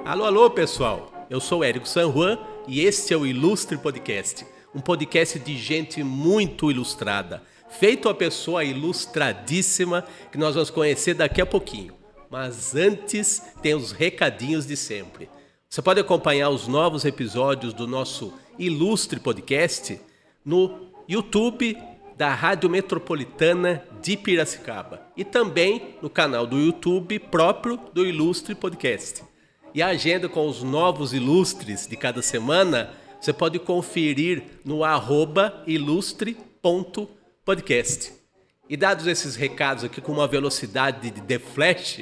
Alô, pessoal! Eu sou o Érico San Juan e este é o Ilustre Podcast, um podcast de gente muito ilustrada, feito a pessoa ilustradíssima que nós vamos conhecer daqui a pouquinho. Mas antes, tem os recadinhos de sempre. Você pode acompanhar os novos episódios do nosso Ilustre Podcast no YouTube da Rádio Metropolitana de Piracicaba e também no canal do YouTube próprio do Ilustre Podcast. E a agenda com os novos ilustres de cada semana, você pode conferir no @ilustre.podcast. E dados esses recados aqui com uma velocidade de The Flash,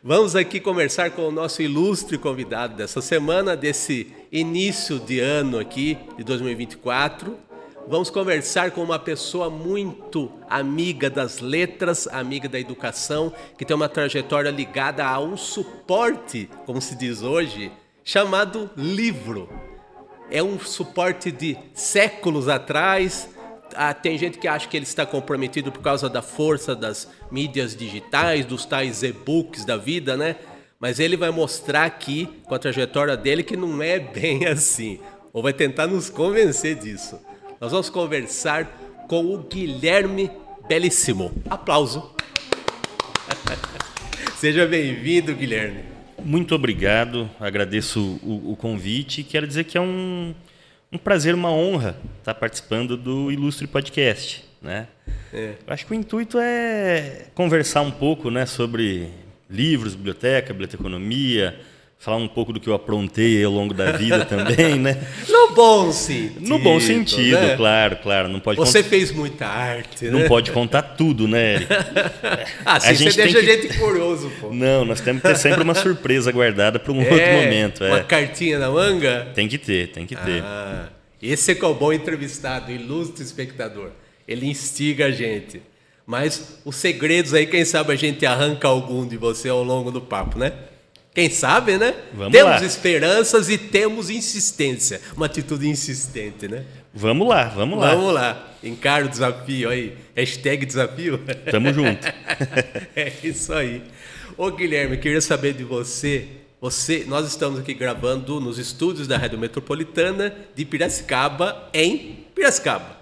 vamos aqui conversar com o nosso ilustre convidado dessa semana, desse início de ano aqui, de 2024. Vamos conversar com uma pessoa muito amiga das letras, amiga da educação, que tem uma trajetória ligada a um suporte, como se diz hoje, chamado livro. É um suporte de séculos atrás. Tem gente que acha que ele está comprometido por causa da força das mídias digitais, dos tais e-books da vida, né? Mas ele vai mostrar aqui, com a trajetória dele, que não é bem assim. Ou vai tentar nos convencer disso. Nós vamos conversar com o Guilherme Bellissimo. Aplauso. Seja bem-vindo, Guilherme. Muito obrigado, agradeço o convite e quero dizer que é um prazer, uma honra estar participando do Ilustre Podcast, né? Eu acho que o intuito é conversar um pouco, né, sobre livros, biblioteconomia, falar um pouco do que eu aprontei ao longo da vida também, né? No bom sentido. No bom sentido, né? Claro. Não pode Você fez muita arte, né? Não pode contar tudo, né, Eric? Assim você deixa a gente curioso, pô. Não, nós temos que ter sempre uma surpresa guardada para um outro momento. Uma cartinha na manga? Tem que ter. Esse é que é o bom entrevistado, ilustre espectador. Ele instiga a gente. Mas os segredos aí, quem sabe a gente arranca algum de você ao longo do papo, né? Quem sabe, né? Temos esperanças e temos insistência. Uma atitude insistente, né? Vamos lá. Vamos lá. Encara o desafio aí. #desafio. Tamo junto. É isso aí. Ô, Guilherme, queria saber de você. Nós estamos aqui gravando nos estúdios da Rádio Metropolitana de Piracicaba, em Piracicaba.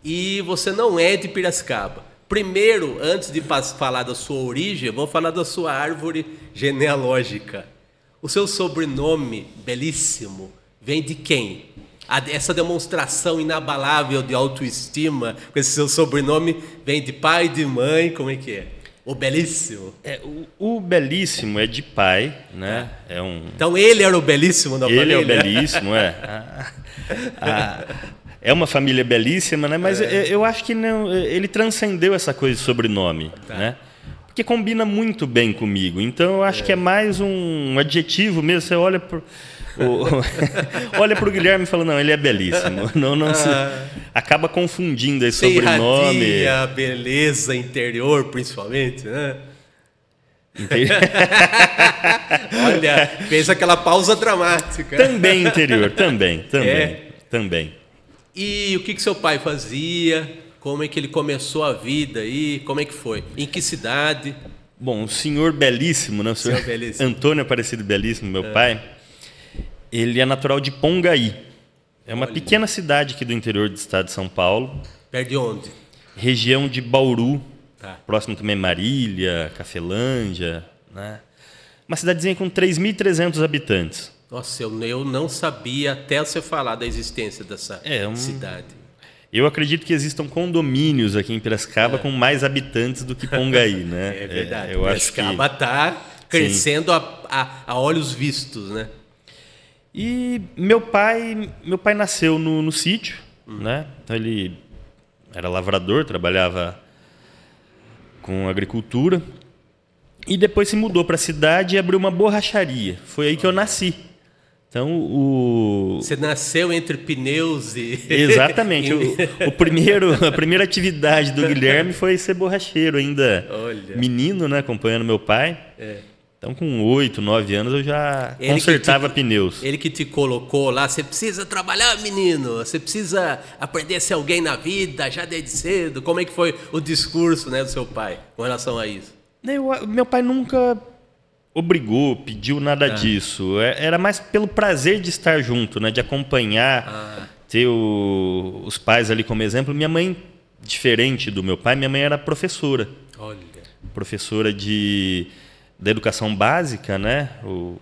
E você não é de Piracicaba. Primeiro, antes de falar da sua origem, vamos falar da sua árvore genealógica. O seu sobrenome, Bellissimo, vem de quem? Essa demonstração inabalável de autoestima com esse seu sobrenome vem de pai, de mãe, como é que é? O Bellissimo? O Bellissimo é de pai, né? Então ele era o Bellissimo da família? Ele é o Bellissimo, É uma família belíssima, né? Mas eu acho que não, ele transcendeu essa coisa de sobrenome, né? Porque combina muito bem comigo. Então eu acho que é mais um adjetivo mesmo. Você olha para o Guilherme e fala, não, ele é belíssimo. Não se acaba confundindo esse sobrenome. Irradia a beleza interior, principalmente, né? Olha, fez aquela pausa dramática. Também interior, também. E o que seu pai fazia? Como é que ele começou a vida aí? Como é que foi? Em que cidade? Bom, o senhor Bellissimo, né? O senhor Bellissimo. Antônio Aparecido Bellissimo, meu pai, ele é natural de Pongaí. É uma pequena cidade aqui do interior do estado de São Paulo. Perto de onde? Região de Bauru. Próximo também Marília, Cafelândia, né? Uma cidadezinha com 3.300 habitantes. Nossa, eu não sabia até você falar da existência dessa cidade. Eu acredito que existam condomínios aqui em Piracicaba com mais habitantes do que Pongaí, né? É verdade. Piracicaba está crescendo a olhos vistos, né? E meu pai nasceu no sítio, né? Então ele era lavrador, trabalhava com agricultura e depois se mudou para a cidade e abriu uma borracharia. Foi aí que eu nasci. Então, Você nasceu entre pneus e... Exatamente. A primeira atividade do Guilherme foi ser borracheiro ainda. Olha. Menino, né? Acompanhando meu pai. Então, com 8, 9 anos, eu já consertava pneus. Ele que te colocou lá, você precisa trabalhar, menino, você precisa aprender a ser alguém na vida, já desde cedo. Como é que foi o discurso, né, do seu pai com relação a isso? Meu pai nunca obrigou, pediu nada disso. Era mais pelo prazer de estar junto, né, de acompanhar, ter os pais ali como exemplo. Minha mãe, diferente do meu pai, minha mãe era professora. Olha. Professora da educação básica, né? O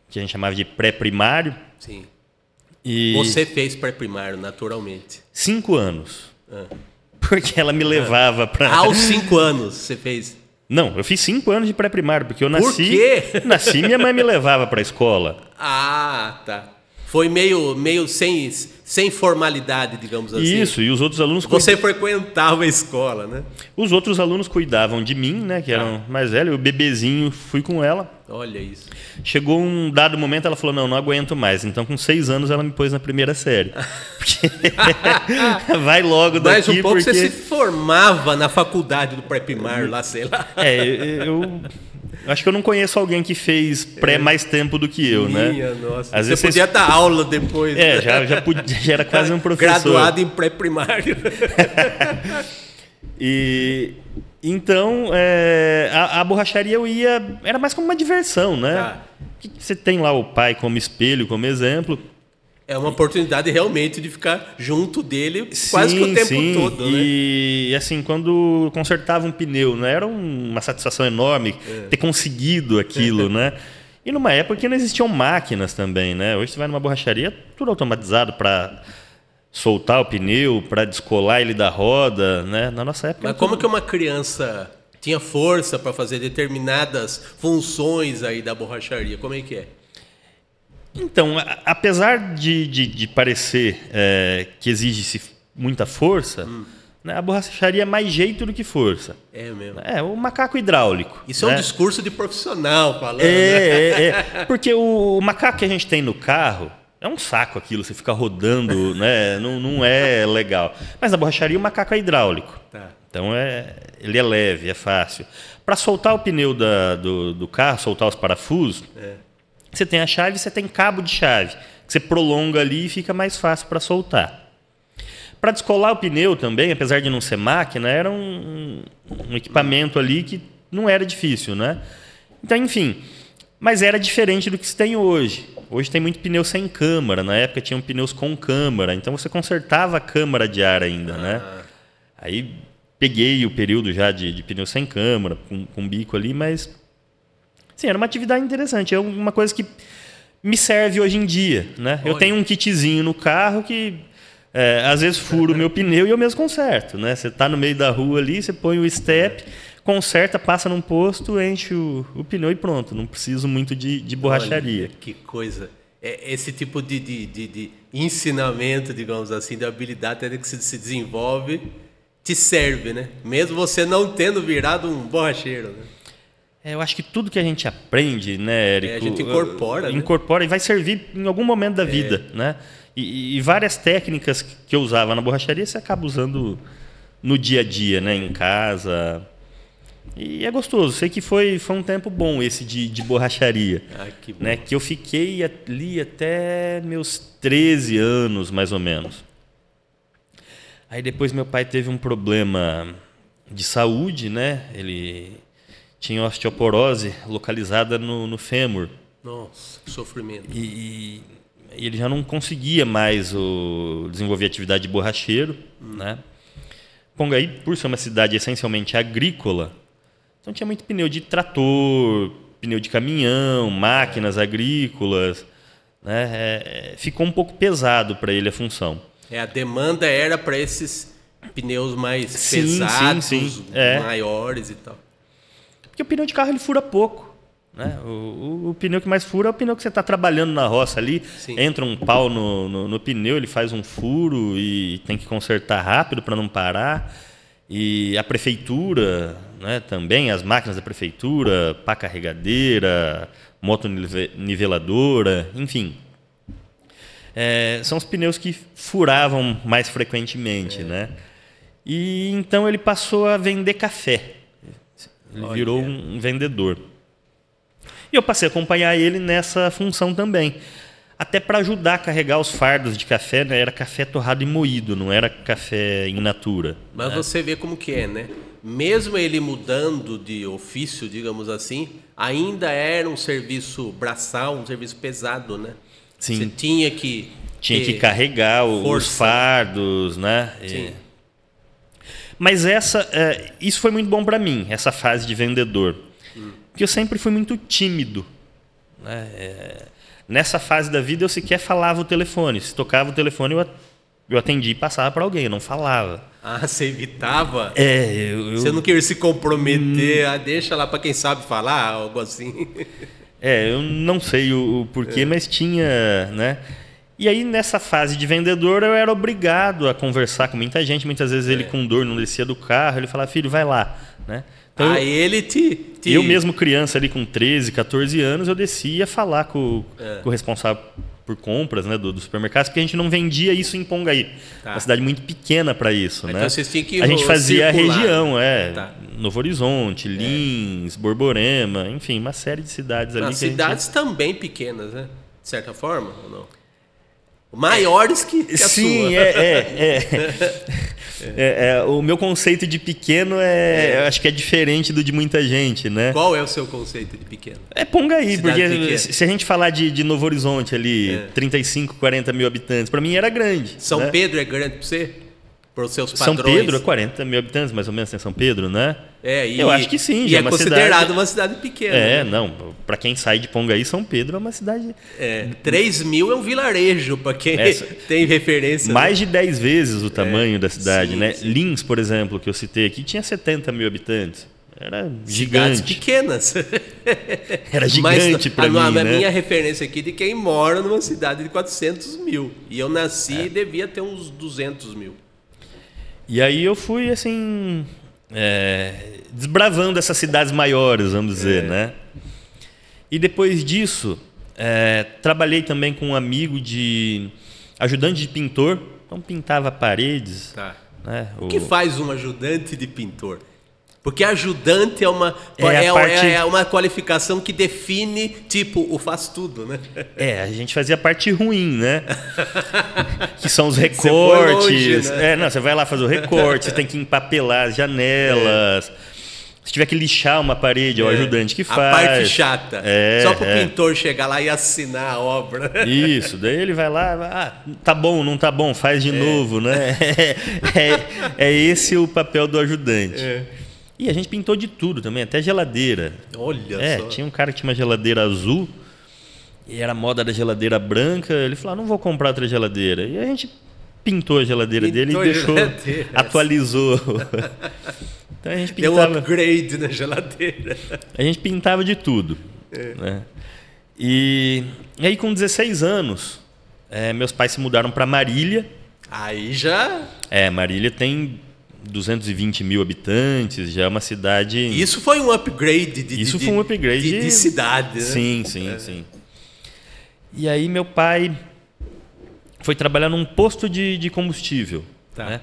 que a gente chamava de pré-primário. Sim. E Você fez pré-primário, naturalmente. 5 anos. Porque ela me levava para... Aos 5 anos você fez? Não, eu fiz 5 anos de pré-primário, porque eu nasci... Por quê? Nasci e minha mãe me levava para a escola. Ah, tá. Foi meio sem formalidade, digamos assim. Isso, e os outros alunos... Você frequentava a escola, né? Os outros alunos cuidavam de mim, né? Que eram mais velhos. Eu, bebezinho, fui com ela. Olha isso. Chegou um dado momento, ela falou, não aguento mais. Então, com 6 anos, ela me pôs na primeira série. Vai logo daqui, mais um pouco porque... você se formava na faculdade do pré-primário lá, sei lá. Eu acho que eu não conheço alguém que fez pré mais tempo do que eu, né? Nossa. Às vezes você podia dar aula depois. Já era quase um professor. Graduado em pré-primário. E então a borracharia eu ia, era mais como uma diversão, né? Você tem lá o pai como espelho, como exemplo. É uma oportunidade realmente de ficar junto dele quase que o tempo todo, né? E assim, quando consertava um pneu, né, era uma satisfação enorme ter conseguido aquilo, né? E numa época que não existiam máquinas também, né? Hoje você vai numa borracharia, tudo automatizado para soltar o pneu, para descolar ele da roda, né? Na nossa época... Mas como que uma criança tinha força para fazer determinadas funções aí da borracharia? Como é que é? Então, apesar de parecer que exige-se muita força, né, a borracharia é mais jeito do que força. É mesmo. O macaco hidráulico. Isso é um discurso de profissional falando. Porque o macaco que a gente tem no carro é um saco aquilo, você fica rodando, né? Não é legal. Mas na borracharia o macaco é hidráulico. Tá. Então ele é leve, é fácil. Para soltar o pneu do carro, soltar os parafusos... Você tem a chave, você tem cabo de chave, que você prolonga ali e fica mais fácil para soltar. Para descolar o pneu também, apesar de não ser máquina, era um equipamento ali que não era difícil, né? Então, enfim, mas era diferente do que se tem hoje. Hoje tem muito pneu sem câmara, na época tinham pneus com câmara, então você consertava a câmara de ar ainda, né? Aí peguei o período já de pneu sem câmara, com bico ali, mas... Sim, era uma atividade interessante. É uma coisa que me serve hoje em dia, né? Eu tenho um kitzinho no carro que às vezes furo o meu pneu e eu mesmo conserto, né? Você está no meio da rua ali, você põe o step, conserta, passa num posto, enche o pneu e pronto. Não preciso muito de borracharia. Olha, que coisa. Esse tipo de ensinamento, digamos assim, de habilidade que se desenvolve, te serve, né? Mesmo você não tendo virado um borracheiro, né? Eu acho que tudo que a gente aprende, né, Érico? A gente incorpora, incorpora, né? E vai servir em algum momento da vida, né? E várias técnicas que eu usava na borracharia você acaba usando no dia a dia, né? Em casa. E é gostoso. Sei que foi um tempo bom esse de borracharia. Que bom. Né? Que eu fiquei ali até meus 13 anos, mais ou menos. Aí depois meu pai teve um problema de saúde, né? Ele... tinha osteoporose localizada no fêmur. Nossa, que sofrimento. E ele já não conseguia mais desenvolver atividade de borracheiro, né? Pongaí, por ser uma cidade essencialmente agrícola, então tinha muito pneu de trator, pneu de caminhão, máquinas agrícolas, né? Ficou um pouco pesado para ele a função. A demanda era para esses pneus mais pesados, sim. maiores e tal. Porque o pneu de carro ele fura pouco, né? O pneu que mais fura é o pneu que você está trabalhando na roça ali. Sim. Entra um pau no pneu, ele faz um furo e tem que consertar rápido para não parar. E a prefeitura, né, também, as máquinas da prefeitura, pá carregadeira, motoniveladora, enfim. são os pneus que furavam mais frequentemente, né? E então ele passou a vender café. Ele virou um vendedor. E eu passei a acompanhar ele nessa função também. Até para ajudar a carregar os fardos de café, né? Era café torrado e moído, não era café in natura. Mas você vê como que é, né? Mesmo ele mudando de ofício, digamos assim, ainda era um serviço braçal, um serviço pesado, né? Sim. Você tinha que carregar os fardos, né? Sim. Mas isso foi muito bom para mim, essa fase de vendedor. Porque eu sempre fui muito tímido, né? Nessa fase da vida eu sequer falava o telefone. Se tocava o telefone, eu atendia e passava para alguém, eu não falava. Ah, você evitava? Você não queria se comprometer, deixa lá para quem sabe falar, algo assim. Eu não sei o porquê, mas tinha, né? E aí, nessa fase de vendedor, eu era obrigado a conversar com muita gente. Muitas vezes ele com dor não descia do carro, ele falava, filho, vai lá, né? Então, eu mesmo criança ali com 13, 14 anos, eu descia falar com o responsável por compras, né, do supermercado, porque a gente não vendia isso em Pongaí. Uma cidade muito pequena para isso, né? Então vocês tinham que a gente fazia circular. A região, Novo Horizonte, Lins, Borborema, enfim, uma série de cidades ali. Cidades também pequenas, né? De certa forma, ou não? Maiores que a Sim, sua. O meu conceito de pequeno eu acho que é diferente do de muita gente, né? Qual é o seu conceito de pequeno? É Pongaí, Cidade porque pequena. Se a gente falar de Novo Horizonte ali, 35, 40 mil habitantes, para mim era grande. São né? Pedro é grande para você? Para os seus padrões? São Pedro é 40 mil habitantes, mais ou menos, tem São Pedro, né? Eu acho que sim. E é considerado uma cidade pequena. né? Não. Para quem sai de Pongaí, São Pedro é uma cidade... 3 mil é um vilarejo, para quem tem referência. Mais de 10 vezes o tamanho da cidade, sim, né? Sim. Lins, por exemplo, que eu citei aqui, tinha 70 mil habitantes. Era gigante. Cidades pequenas. Era gigante para mim, a né? minha referência aqui de quem mora numa cidade de 400 mil. E eu nasci e devia ter uns 200 mil. E aí eu fui, assim, desbravando essas cidades maiores, vamos dizer, né? E depois disso, trabalhei também com um amigo de ajudante de pintor. Então, pintava paredes. Tá. Né? O que faz um ajudante de pintor? Porque ajudante é uma qualificação que define, tipo, o faz tudo, né? A gente fazia a parte ruim, né? Que são os recortes. Você foi longe, né? Você vai lá fazer o recorte, você tem que empapelar as janelas. Se tiver que lixar uma parede, é o ajudante que faz. A parte chata. Só para o pintor chegar lá e assinar a obra. Isso, daí ele vai lá, tá bom, não tá bom, faz de novo, né? É esse o papel do ajudante. E a gente pintou de tudo também, até geladeira. Olha só. Tinha um cara que tinha uma geladeira azul e era a moda da geladeira branca. Ele falou, não vou comprar outra geladeira. E a gente pintou a geladeira dele e deixou, atualizou. Então a gente pintava, deu um upgrade na geladeira. A gente pintava de tudo. Né? E aí com 16 anos, meus pais se mudaram para Marília. Aí já... Marília tem 220 mil habitantes, já é uma cidade... Isso foi um upgrade de cidade, né? Sim. E aí meu pai foi trabalhar num posto de combustível. Tá. Né?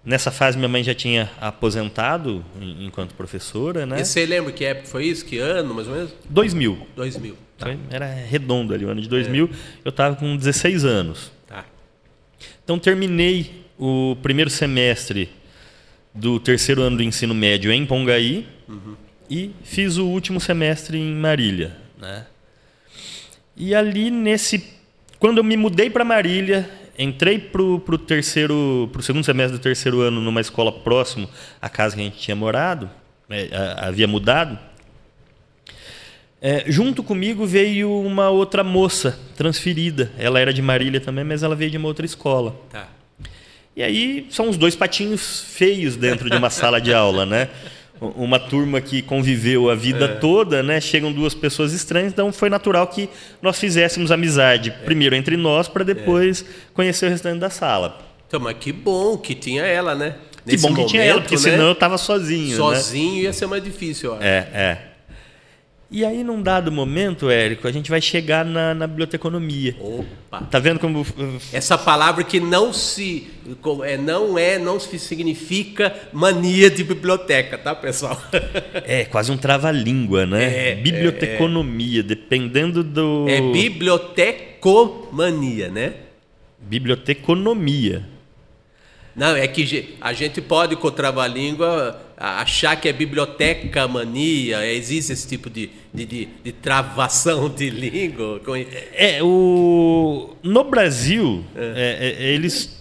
Nessa fase minha mãe já tinha aposentado enquanto professora, né? E você lembra que época foi isso? Que ano, mais ou menos? 2000. 2000. Tá. Era redondo ali, o ano de 2000. Eu estava com 16 anos. Tá. Então terminei o primeiro semestre do terceiro ano do ensino médio em Pongaí e fiz o último semestre em Marília, né? E ali quando eu me mudei para Marília, entrei pro segundo semestre do terceiro ano numa escola próximo à casa que a gente tinha morado, havia mudado. Junto comigo veio uma outra moça transferida. Ela era de Marília também, mas ela veio de uma outra escola. Tá. E aí são os dois patinhos feios dentro de uma sala de aula, né? Uma turma que conviveu a vida toda, né? Chegam duas pessoas estranhas, então foi natural que nós fizéssemos amizade, primeiro entre nós, para depois conhecer o restante da sala. Então, mas que bom que tinha ela, né? Que bom que tinha ela, porque senão eu estava sozinho. Sozinho, né? Ia ser mais difícil, eu acho. E aí, num dado momento, Érico, a gente vai chegar na biblioteconomia. Opa! Tá vendo como... Essa palavra que não significa mania de biblioteca, tá, pessoal? É quase um trava-língua, né? Biblioteconomia, dependendo do... É bibliotecomania, né? Biblioteconomia. Não, é que a gente pode, com o trava-língua, achar que é biblioteca mania, existe esse tipo de travação de língua. No Brasil, eles,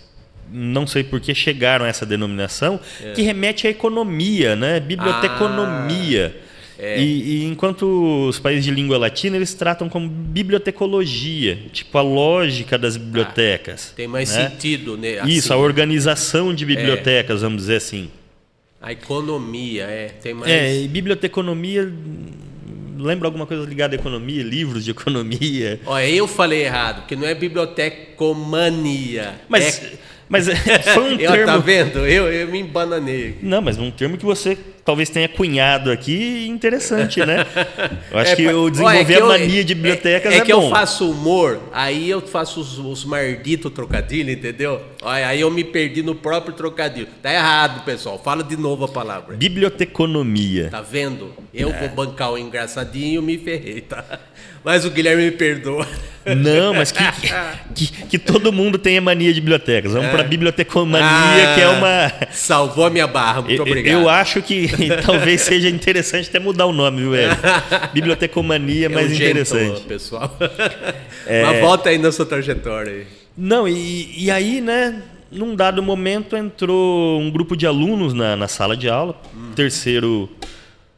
não sei por que chegaram a essa denominação, que remete à economia, né? Biblioteconomia. E enquanto os países de língua latina, eles tratam como bibliotecologia, tipo a lógica das bibliotecas. Tem mais sentido, né? Assim, isso, a organização de bibliotecas, vamos dizer assim. A economia, tem mais... E biblioteconomia lembra alguma coisa ligada à economia, livros de economia. Olha, eu falei errado, porque não é bibliotecomania. Mas foi um termo... Tá vendo? Eu me embananei. Não, mas um termo que você talvez tenha cunhado aqui, interessante, né? Eu acho que eu desenvolver a mania de bibliotecas é bom. É que eu faço humor, aí eu faço os malditos trocadilhos, entendeu? Olha, aí eu me perdi no próprio trocadilho. Tá errado, pessoal. Fala de novo a palavra. Biblioteconomia. Tá vendo? Eu vou bancar o engraçadinho me ferrei, tá? Mas o Guilherme me perdoa. Não, mas que todo mundo tenha mania de bibliotecas. Vamos para a bibliotecomania, que é uma... Salvou a minha barra, muito obrigado. Eu acho que talvez seja interessante até mudar o nome, viu, Hélio? Bibliotecomania, mais interessante. Pessoal. Mas volta aí na sua trajetória. Aí. Não, e aí, né, num dado momento entrou um grupo de alunos na sala de aula, terceiro...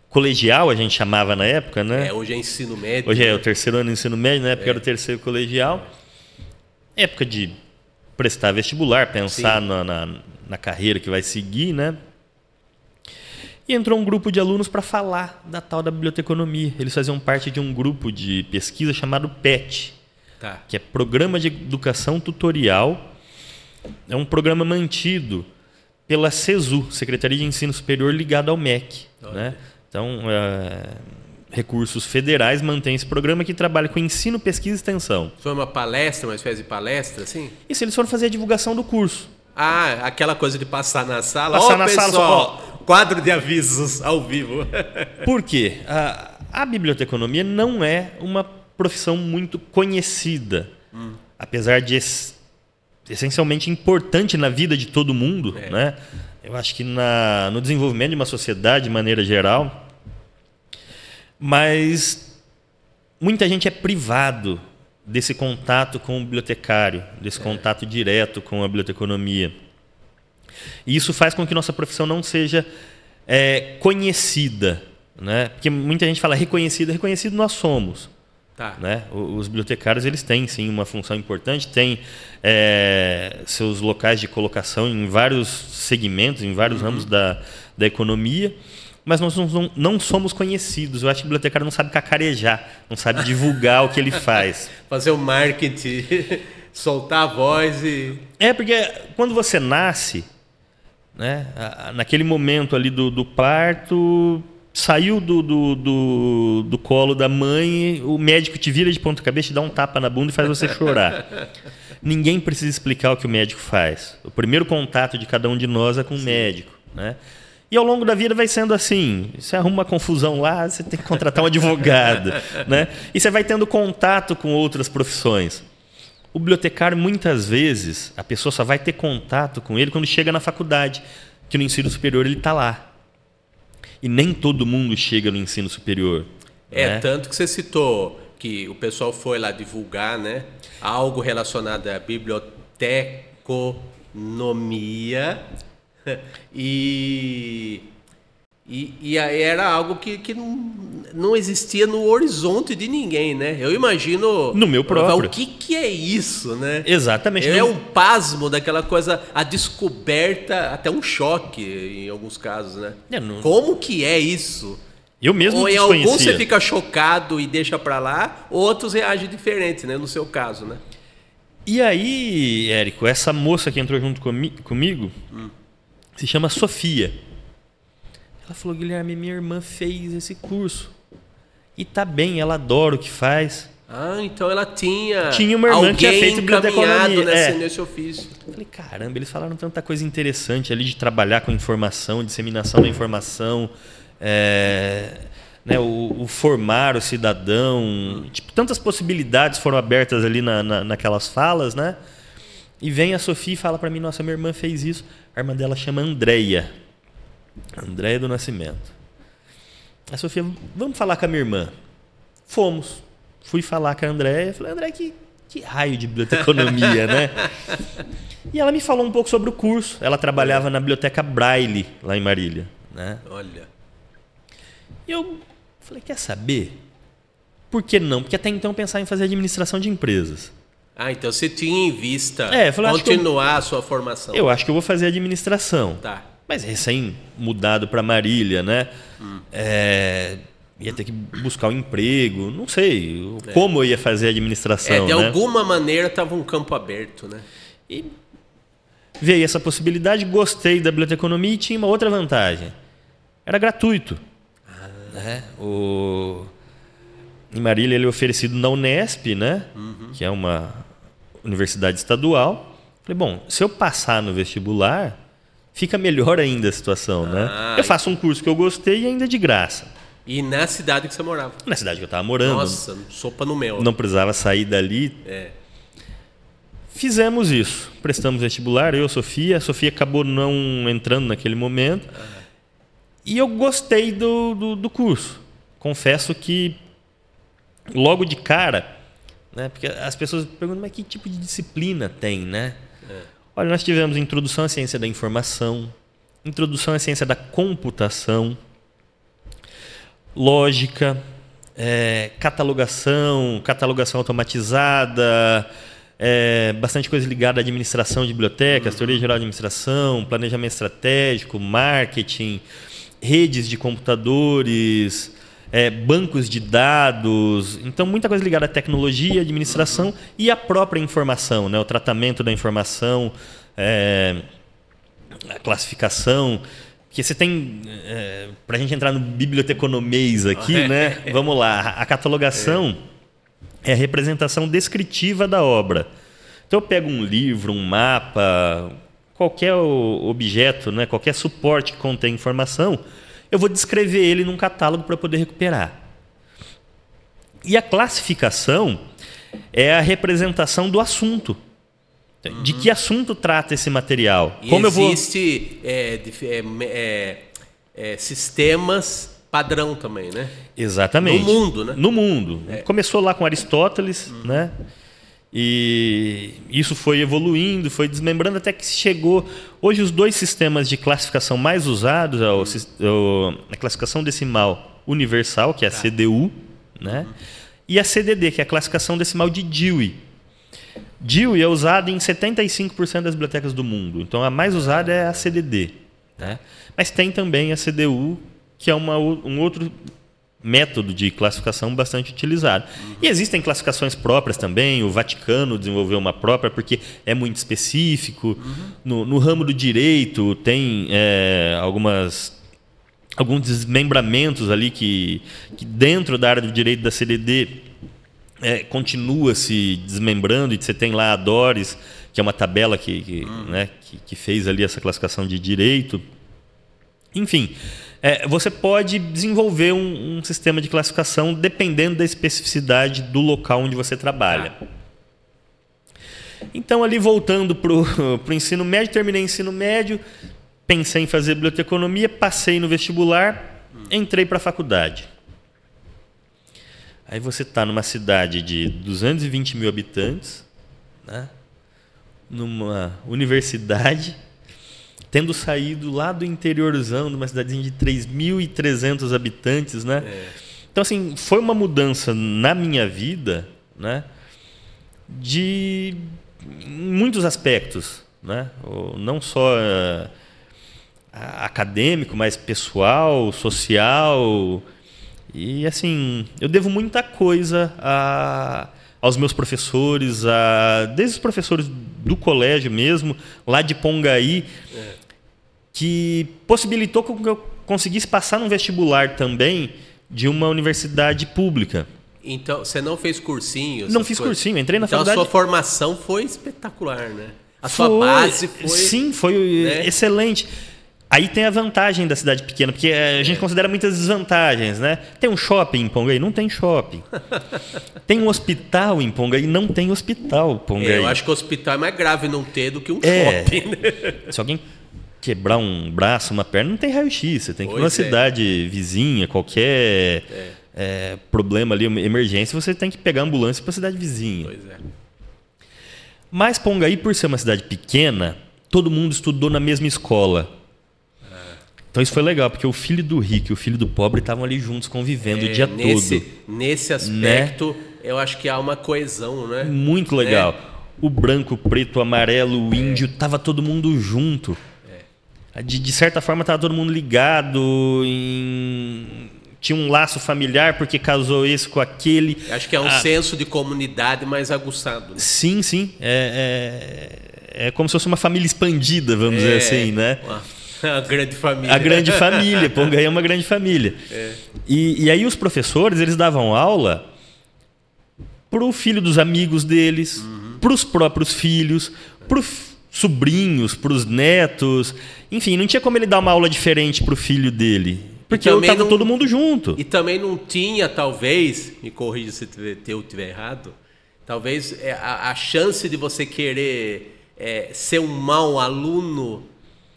colegial, a gente chamava na época, né? Hoje é ensino médio. Hoje é o terceiro ano de ensino médio, na época era o terceiro colegial. Época de prestar vestibular, pensar na carreira que vai seguir, né? E entrou um grupo de alunos para falar da tal da biblioteconomia. Eles faziam parte de um grupo de pesquisa chamado PET, que é Programa de Educação Tutorial. É um programa mantido pela CESU, Secretaria de Ensino Superior, ligada ao MEC, né? Então, recursos federais mantêm esse programa que trabalha com ensino, pesquisa e extensão. Foi uma palestra, uma espécie de palestra, assim? Isso, eles foram fazer a divulgação do curso. Aquela coisa de passar na sala. Passar na pessoal, sala, quadro de avisos ao vivo. Por quê? A biblioteconomia não é uma profissão muito conhecida, apesar de essencialmente importante na vida de todo mundo, né? Eu acho que no desenvolvimento de uma sociedade de maneira geral, mas muita gente é privado desse contato com o bibliotecário, desse contato direto com a biblioteconomia. E isso faz com que nossa profissão não seja conhecida, né? Porque muita gente fala reconhecido nós somos. Né? Os bibliotecários eles têm sim uma função importante, têm seus locais de colocação em vários segmentos, em vários ramos da economia, mas nós não somos conhecidos. Eu acho que o bibliotecário não sabe cacarejar, não sabe divulgar o que ele faz. Fazer o marketing, soltar a voz e... porque quando você nasce, né, naquele momento ali do parto... Saiu do colo da mãe, o médico te vira de ponta cabeça, te dá um tapa na bunda e faz você chorar. Ninguém precisa explicar o que o médico faz. O primeiro contato de cada um de nós é com o médico, né? E ao longo da vida vai sendo assim. Você arruma uma confusão lá, você tem que contratar um advogado, né? E você vai tendo contato com outras profissões. O bibliotecário, muitas vezes, a pessoa só vai ter contato com ele quando chega na faculdade, que no ensino superior ele está lá. E nem todo mundo chega no ensino superior. Né? Tanto que você citou que o pessoal foi lá divulgar, né, algo relacionado à biblioteconomia e era algo que não existia no horizonte de ninguém, né? Eu imagino... No meu próprio. O que é isso, né? Exatamente. É um pasmo daquela coisa, a descoberta, até um choque em alguns casos, né? Como que é isso? Eu mesmo ou em desconhecia. Alguns você fica chocado e deixa para lá, outros reagem diferente, né? No seu caso, né? E aí, Érico, essa moça que entrou junto comigo se chama Sofia. Ela falou: Guilherme, minha irmã fez esse curso. e tá bem, ela adora o que faz. Ah, então ela tinha uma irmã que tinha feito biblioteconomia nesse ofício. Eu falei, caramba, eles falaram tanta coisa interessante ali de trabalhar com informação, disseminação da informação, né, o formar o cidadão. Tipo, tantas possibilidades foram abertas ali naquelas falas, né? E vem a Sofia e fala para mim, nossa, minha irmã fez isso. A irmã dela chama Andréia. Andréia do Nascimento. A Sofia, vamos falar com a minha irmã. Fomos. Fui falar com a Andréia. Falei, Andréia, que raio de biblioteconomia, né? E ela me falou um pouco sobre o curso. Ela trabalhava na Biblioteca Braille, lá em Marília. Né? Olha. E eu falei, quer saber? Por que não? Porque até então eu pensava em fazer administração de empresas. Ah, então você tinha em vista falei, continuar a sua formação. Eu acho que eu vou fazer administração. Tá. Mas recém-mudado para Marília, né? Ia ter que buscar um emprego, não sei como eu ia fazer administração. De alguma maneira estava um campo aberto, né? E veio essa possibilidade, gostei da biblioteconomia e tinha uma outra vantagem. Era gratuito. Né? Em Marília ele é oferecido na Unesp, né? Que é uma universidade estadual. Falei, bom, se eu passar no vestibular, fica melhor ainda a situação, né? Eu faço um curso que eu gostei e ainda de graça. E na cidade que você morava? Na cidade que eu estava morando. Nossa, sopa no mel. Não precisava sair dali. Fizemos isso. Prestamos vestibular, eu e a Sofia. A Sofia acabou não entrando naquele momento. E eu gostei do curso. Confesso que logo de cara, né, porque as pessoas perguntam, mas que tipo de disciplina tem, né? Olha, nós tivemos introdução à ciência da informação, introdução à ciência da computação, lógica, catalogação automatizada, bastante coisa ligada à administração de bibliotecas, teoria geral de administração, planejamento estratégico, marketing, redes de computadores, bancos de dados. Então, muita coisa ligada à tecnologia, administração e à própria informação, né? O tratamento da informação, a classificação. Porque você tem, para a gente entrar no biblioteconomês aqui, né? Vamos lá, a catalogação é a representação descritiva da obra. Então eu pego um livro, um mapa, qualquer objeto, né? Qualquer suporte que contém informação, eu vou descrever ele num catálogo para poder recuperar. E a classificação é a representação do assunto. De que assunto trata esse material? E existe sistemas padrão também, né? Exatamente. No mundo, né? No mundo. Começou lá com Aristóteles, né? E isso foi evoluindo, foi desmembrando até que chegou... Hoje os dois sistemas de classificação mais usados a classificação decimal universal, que é a CDU, né? E a CDD, que é a classificação decimal de Dewey. Dewey é usada em 75% das bibliotecas do mundo. Então, a mais usada é a CDD. Né? Mas tem também a CDU, que é um outro método de classificação bastante utilizado. E existem classificações próprias também. O Vaticano desenvolveu uma própria porque é muito específico. No ramo do direito tem alguns desmembramentos ali que dentro da área do direito da CDD continua se desmembrando, e você tem lá a Doris, que é uma tabela que fez ali essa classificação de direito. Enfim, você pode desenvolver um sistema de classificação dependendo da especificidade do local onde você trabalha. Então, ali voltando para o ensino médio, terminei o ensino médio, pensei em fazer biblioteconomia, passei no vestibular, entrei para a faculdade. Aí você está numa cidade de 220 mil habitantes, né? Numa universidade, tendo saído lá do interiorzão, de uma cidadezinha de 3.300 habitantes. Né? Então, assim, foi uma mudança na minha vida, né? Em muitos aspectos. Né? Não só acadêmico, mas pessoal, social... E, assim, eu devo muita coisa aos meus professores, desde os professores do colégio mesmo, lá de Pongaí, que possibilitou que eu conseguisse passar num vestibular também de uma universidade pública. Então, você não fez cursinho? Não fiz cursinho, entrei na faculdade. Então, a sua formação foi espetacular, né? A sua base foi... Sim, foi excelente. Aí tem a vantagem da cidade pequena, porque a gente considera muitas desvantagens, né? Tem um shopping em Pongaí? Não tem shopping. Tem um hospital em Pongaí? Não tem hospital em Pongaí. Eu acho que o hospital é mais grave não ter do que um shopping. Né? Se alguém quebrar um braço, uma perna, não tem raio-x. Você tem que ir numa cidade vizinha, qualquer problema ali, uma emergência, você tem que pegar a ambulância para a cidade vizinha. Pois é. Mas Pongaí, por ser uma cidade pequena, todo mundo estudou na mesma escola. Então isso foi legal, porque o filho do rico e o filho do pobre estavam ali juntos, convivendo o dia todo. Nesse aspecto, eu acho que há uma coesão, né? Muito legal. O branco, o preto, o amarelo, o índio, estava todo mundo junto. De certa forma, estava todo mundo ligado, tinha um laço familiar, porque casou esse com aquele. Eu acho que é um senso de comunidade mais aguçado. Né? Sim, sim. É como se fosse uma família expandida, vamos dizer assim, né? A grande família. A grande família. Pongaí é uma grande família. E aí os professores, eles davam aula para o filho dos amigos deles, para os próprios filhos, para os sobrinhos, para os netos. Enfim, não tinha como ele dar uma aula diferente para o filho dele. Porque estava todo mundo junto. E também não tinha, talvez, me corrija se eu estiver errado, talvez a chance de você querer ser um mau aluno...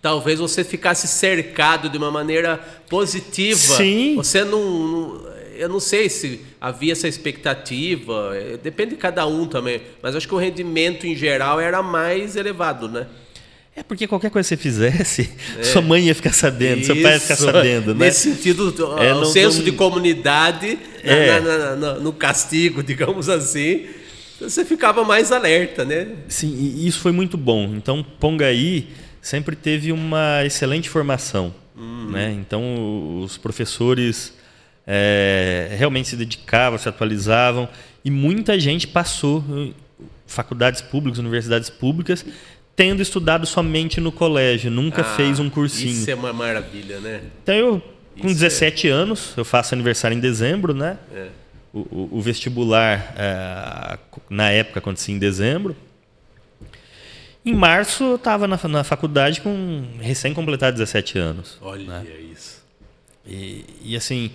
Talvez você ficasse cercado de uma maneira positiva. Sim. Você não... Eu não sei se havia essa expectativa. Depende de cada um também. Mas acho que o rendimento, em geral, era mais elevado, né? Porque qualquer coisa que você fizesse, sua mãe ia ficar sabendo, seu pai ia ficar sabendo. Né? Nesse sentido, o senso de comunidade no castigo, digamos assim, você ficava mais alerta, né? Sim, e isso foi muito bom. Então, Pongaí... sempre teve uma excelente formação. Né? Então, os professores realmente se dedicavam, se atualizavam, e muita gente passou faculdades públicas, universidades públicas, tendo estudado somente no colégio, nunca fez um cursinho. Isso é uma maravilha, né? Então, eu, com 17 anos, eu faço aniversário em dezembro, né? O vestibular, na época, acontecia em dezembro. Em março, eu estava na faculdade com recém-completado 17 anos. Olha, né? Isso. E assim,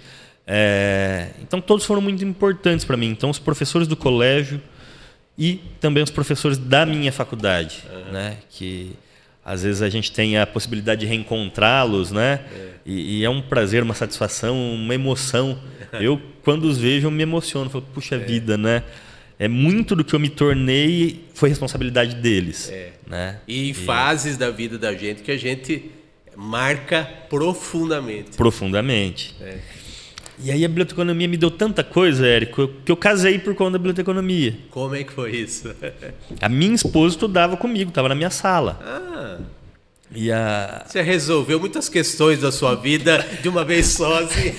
então todos foram muito importantes para mim. Então, os professores do colégio e também os professores da minha faculdade, né? Que às vezes a gente tem a possibilidade de reencontrá-los, né? E é um prazer, uma satisfação, uma emoção. Eu, quando os vejo, eu me emociono. Falo, puxa vida, né? Muito do que eu me tornei foi responsabilidade deles. Né? E em fases da vida da gente que a gente marca profundamente. Profundamente. E aí a biblioteconomia me deu tanta coisa, Érico, que eu casei por conta da biblioteconomia. Como é que foi isso? A minha esposa estudava comigo, estava na minha sala. Você resolveu muitas questões da sua vida de uma vez só, assim.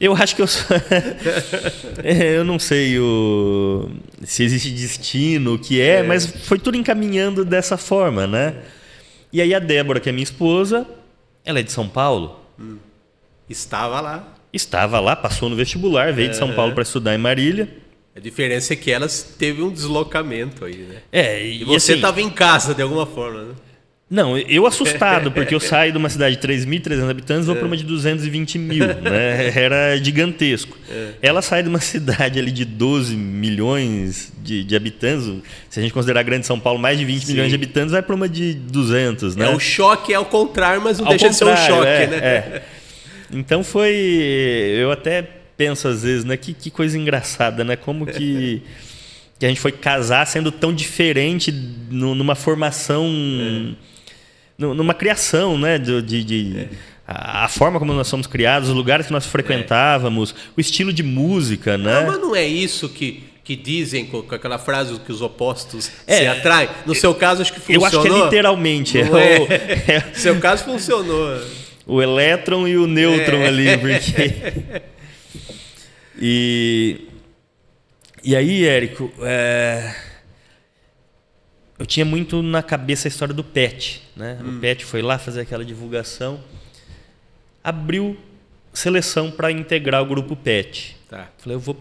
Eu acho que eu não sei se existe destino, o que mas foi tudo encaminhando dessa forma, né? E aí a Débora, que é minha esposa, ela é de São Paulo. Estava lá. Estava lá, passou no vestibular, veio de São Paulo para estudar em Marília. A diferença é que ela teve um deslocamento aí, né? E você assim, estava em casa de alguma forma, né? Não, eu assustado, porque eu saio de uma cidade de 3.300 habitantes e vou para uma de 220 mil. Né? Era gigantesco. Ela sai de uma cidade ali de 12 milhões de habitantes. Se a gente considerar a grande São Paulo, mais de 20 milhões de habitantes, vai para uma de 200. Né? O choque é ao contrário, mas não deixa de ser um choque. Né? Então foi... Eu até penso às vezes, né? Que coisa engraçada, né? Como que a gente foi casar sendo tão diferente numa formação... numa criação, né? A forma como nós somos criados, os lugares que nós frequentávamos, o estilo de música, né? Mas não é isso que dizem com aquela frase que os opostos se atraem? No seu caso, acho que funcionou. Eu acho que é literalmente. No seu caso, funcionou. O elétron e o nêutron ali, porque... E aí, Érico... Eu tinha muito na cabeça a história do PET. Né? O PET foi lá fazer aquela divulgação. Abriu seleção para integrar o grupo PET. Tá. Falei, eu vou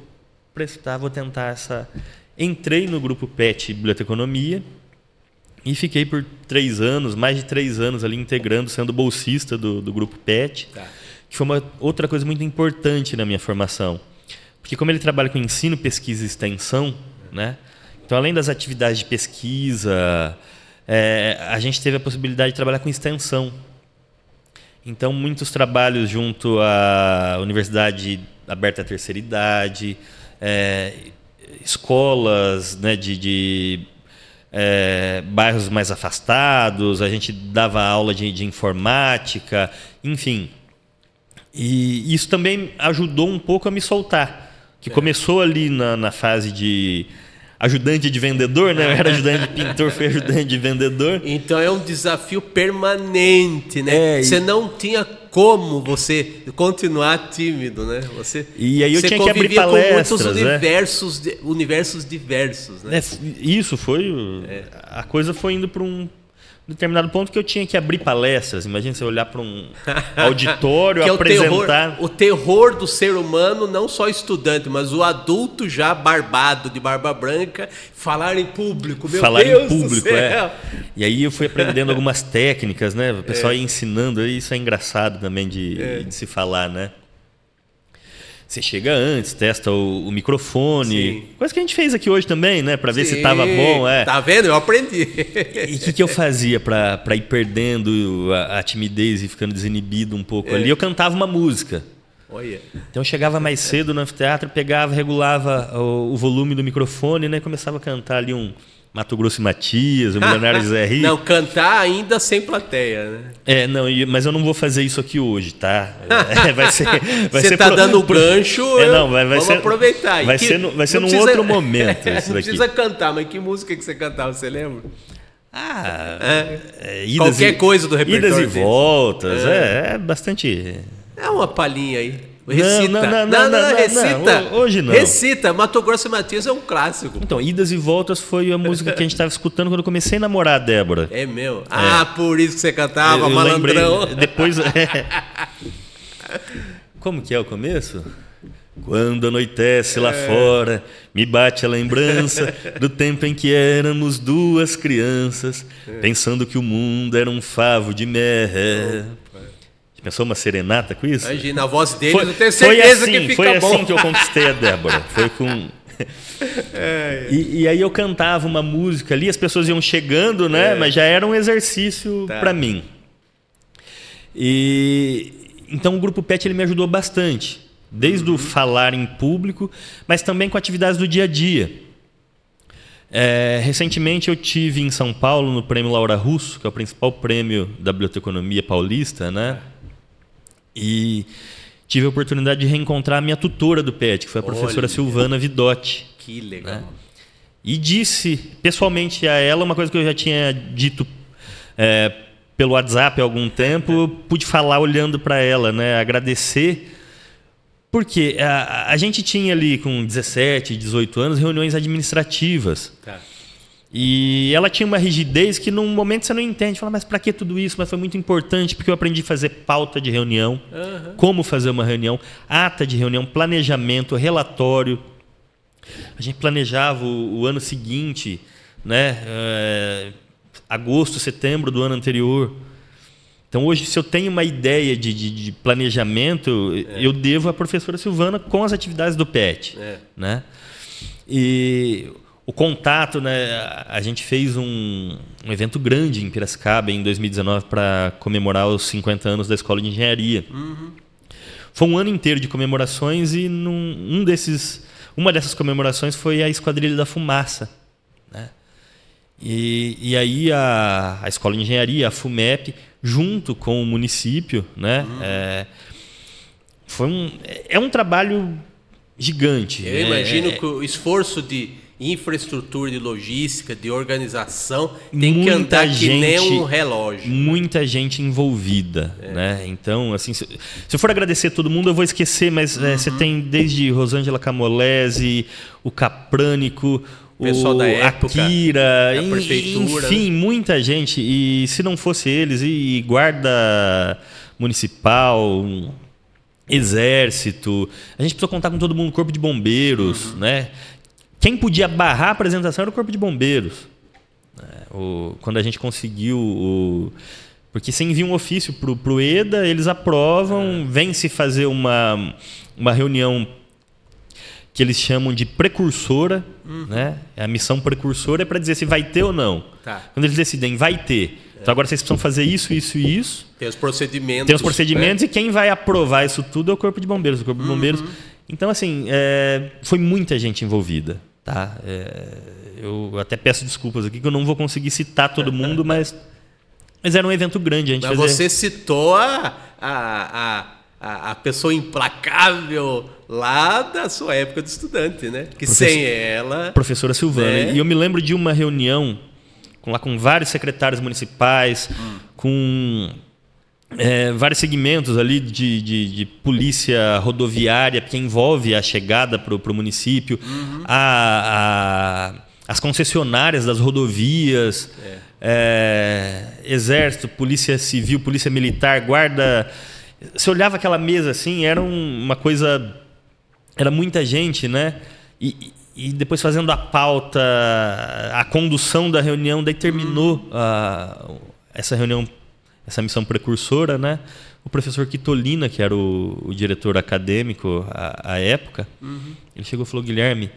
prestar, vou tentar essa... Entrei no grupo PET Biblioteconomia e fiquei por 3 anos, mais de 3 anos ali integrando, sendo bolsista do grupo PET, Tá. que foi uma outra coisa muito importante na minha formação. Porque como ele trabalha com ensino, pesquisa e extensão, né? Então, além das atividades de pesquisa, a gente teve a possibilidade de trabalhar com extensão. Então, muitos trabalhos junto à Universidade Aberta à Terceira Idade, escolas, né, de bairros mais afastados, a gente dava aula de informática, enfim. E isso também ajudou um pouco a me soltar, que começou ali na fase de ajudante de vendedor, né? Eu era ajudante de pintor, fui ajudante de vendedor. Então é um desafio permanente, né? Você não tinha como você continuar tímido, né? E aí eu tinha que abrir palestras, com muitos universos diversos, né? Isso foi... A coisa foi indo para um determinado ponto que eu tinha que abrir palestras. Imagina você olhar para um auditório, apresentar... O terror do ser humano, não só estudante, mas o adulto já barbado, de barba branca, falar em público. Meu Deus do céu! E aí eu fui aprendendo algumas técnicas, né? O pessoal ia ensinando, isso é engraçado também de se falar, né? Você chega antes, testa o microfone. Sim. Coisa que a gente fez aqui hoje também, né? Para ver se estava bom. Tá vendo? Eu aprendi. E o que eu fazia para ir perdendo a timidez e ficando desinibido um pouco ali? Eu cantava uma música. Olha. Então eu chegava mais cedo no anfiteatro, pegava, regulava o volume do microfone, né? E começava a cantar ali um Mato Grosso e Matias, o Milionário Zé Rico. Não, cantar ainda sem plateia, né? Mas eu não vou fazer isso aqui hoje, tá? Você tá dando gancho, vamos aproveitar. Vai ser num outro momento isso daqui. Não precisa cantar, mas que música que você cantava, você lembra? Qualquer coisa do repertório. Idas e voltas, é bastante... É uma palhinha aí. Recita. Não, recita. Hoje não. Recita. Mato Grosso e Matias é um clássico. Então, Idas e Voltas foi a música que a gente estava escutando quando eu comecei a namorar a Débora. É meu? Por isso que você cantava, malandrão. Lembrei, depois... Como que é o começo? Quando anoitece lá fora, me bate a lembrança do tempo em que éramos 2 crianças, pensando que o mundo era um favo de mel. Pensou uma serenata com isso? Imagina, a voz dele, eu tenho certeza que fica foi bom. Foi assim que eu conquistei a Débora. Foi com... E aí eu cantava uma música ali, as pessoas iam chegando, né? Mas já era um exercício para mim. Então o Grupo PET ele me ajudou bastante. Desde o falar em público, mas também com atividades do dia a dia. Recentemente eu tive em São Paulo no Prêmio Laura Russo, que é o principal prêmio da Biblioteconomia paulista, né? E tive a oportunidade de reencontrar a minha tutora do PET, que foi a professora Silvana Vidotti. Que legal. Né? E disse pessoalmente a ela uma coisa que eu já tinha dito pelo WhatsApp há algum tempo, eu pude falar olhando para ela, né? Agradecer, porque a gente tinha ali com 17, 18 anos reuniões administrativas. Tá. E ela tinha uma rigidez que num momento você não entende. Fala, mas para que tudo isso? Mas foi muito importante porque eu aprendi a fazer pauta de reunião, como fazer uma reunião, ata de reunião, planejamento, relatório. A gente planejava o ano seguinte, né? Agosto, setembro do ano anterior. Então hoje, se eu tenho uma ideia de planejamento, eu devo à professora Silvana com as atividades do PET. Né? E... o contato, né? A gente fez um evento grande em Piracicaba em 2019 para comemorar os 50 anos da Escola de Engenharia. Foi um ano inteiro de comemorações e uma dessas comemorações foi a Esquadrilha da Fumaça. Né? E aí a Escola de Engenharia, a FUMEP, junto com o município, né? É um trabalho gigante. Eu imagino que o esforço de infraestrutura, de logística, de organização, tem que andar que nem um relógio. Muita gente envolvida. Né? Então, assim, se eu for agradecer todo mundo, eu vou esquecer, mas você tem desde Rosângela Camolese, o Caprânico, o pessoal da época, a Kira, a prefeitura, enfim, muita gente. E se não fosse eles, e guarda municipal... Exército. A gente precisou contar com todo mundo, Corpo de Bombeiros, né? Quem podia barrar a apresentação era o Corpo de Bombeiros. Quando a gente conseguiu... Porque você envia um ofício para o EDA, eles aprovam, vem se fazer uma reunião que eles chamam de precursora. Né? A missão precursora é para dizer se vai ter ou não. Tá. Quando eles decidem, vai ter. Então agora vocês precisam fazer isso, isso e isso. Tem os procedimentos. Tem os procedimentos, né? E quem vai aprovar isso tudo é o Corpo de Bombeiros. O Corpo de Bombeiros. Então, assim, foi muita gente envolvida. Tá? Eu até peço desculpas aqui que eu não vou conseguir citar todo mundo, mas era um evento grande. Mas você citou a pessoa implacável lá da sua época de estudante, né? Que sem ela... Professora Silvana. Né? E eu me lembro de uma reunião com vários secretários municipais, com vários segmentos ali de polícia rodoviária que envolve a chegada para o município, as concessionárias das rodovias, Exército, Polícia Civil, Polícia Militar, Guarda. Você olhava aquela mesa assim, era uma coisa... Era muita gente, né? E depois fazendo a pauta, a condução da reunião, daí terminou essa reunião, essa missão precursora, né? O professor Quitolina, que era o diretor acadêmico à época, ele chegou e falou: Guilherme,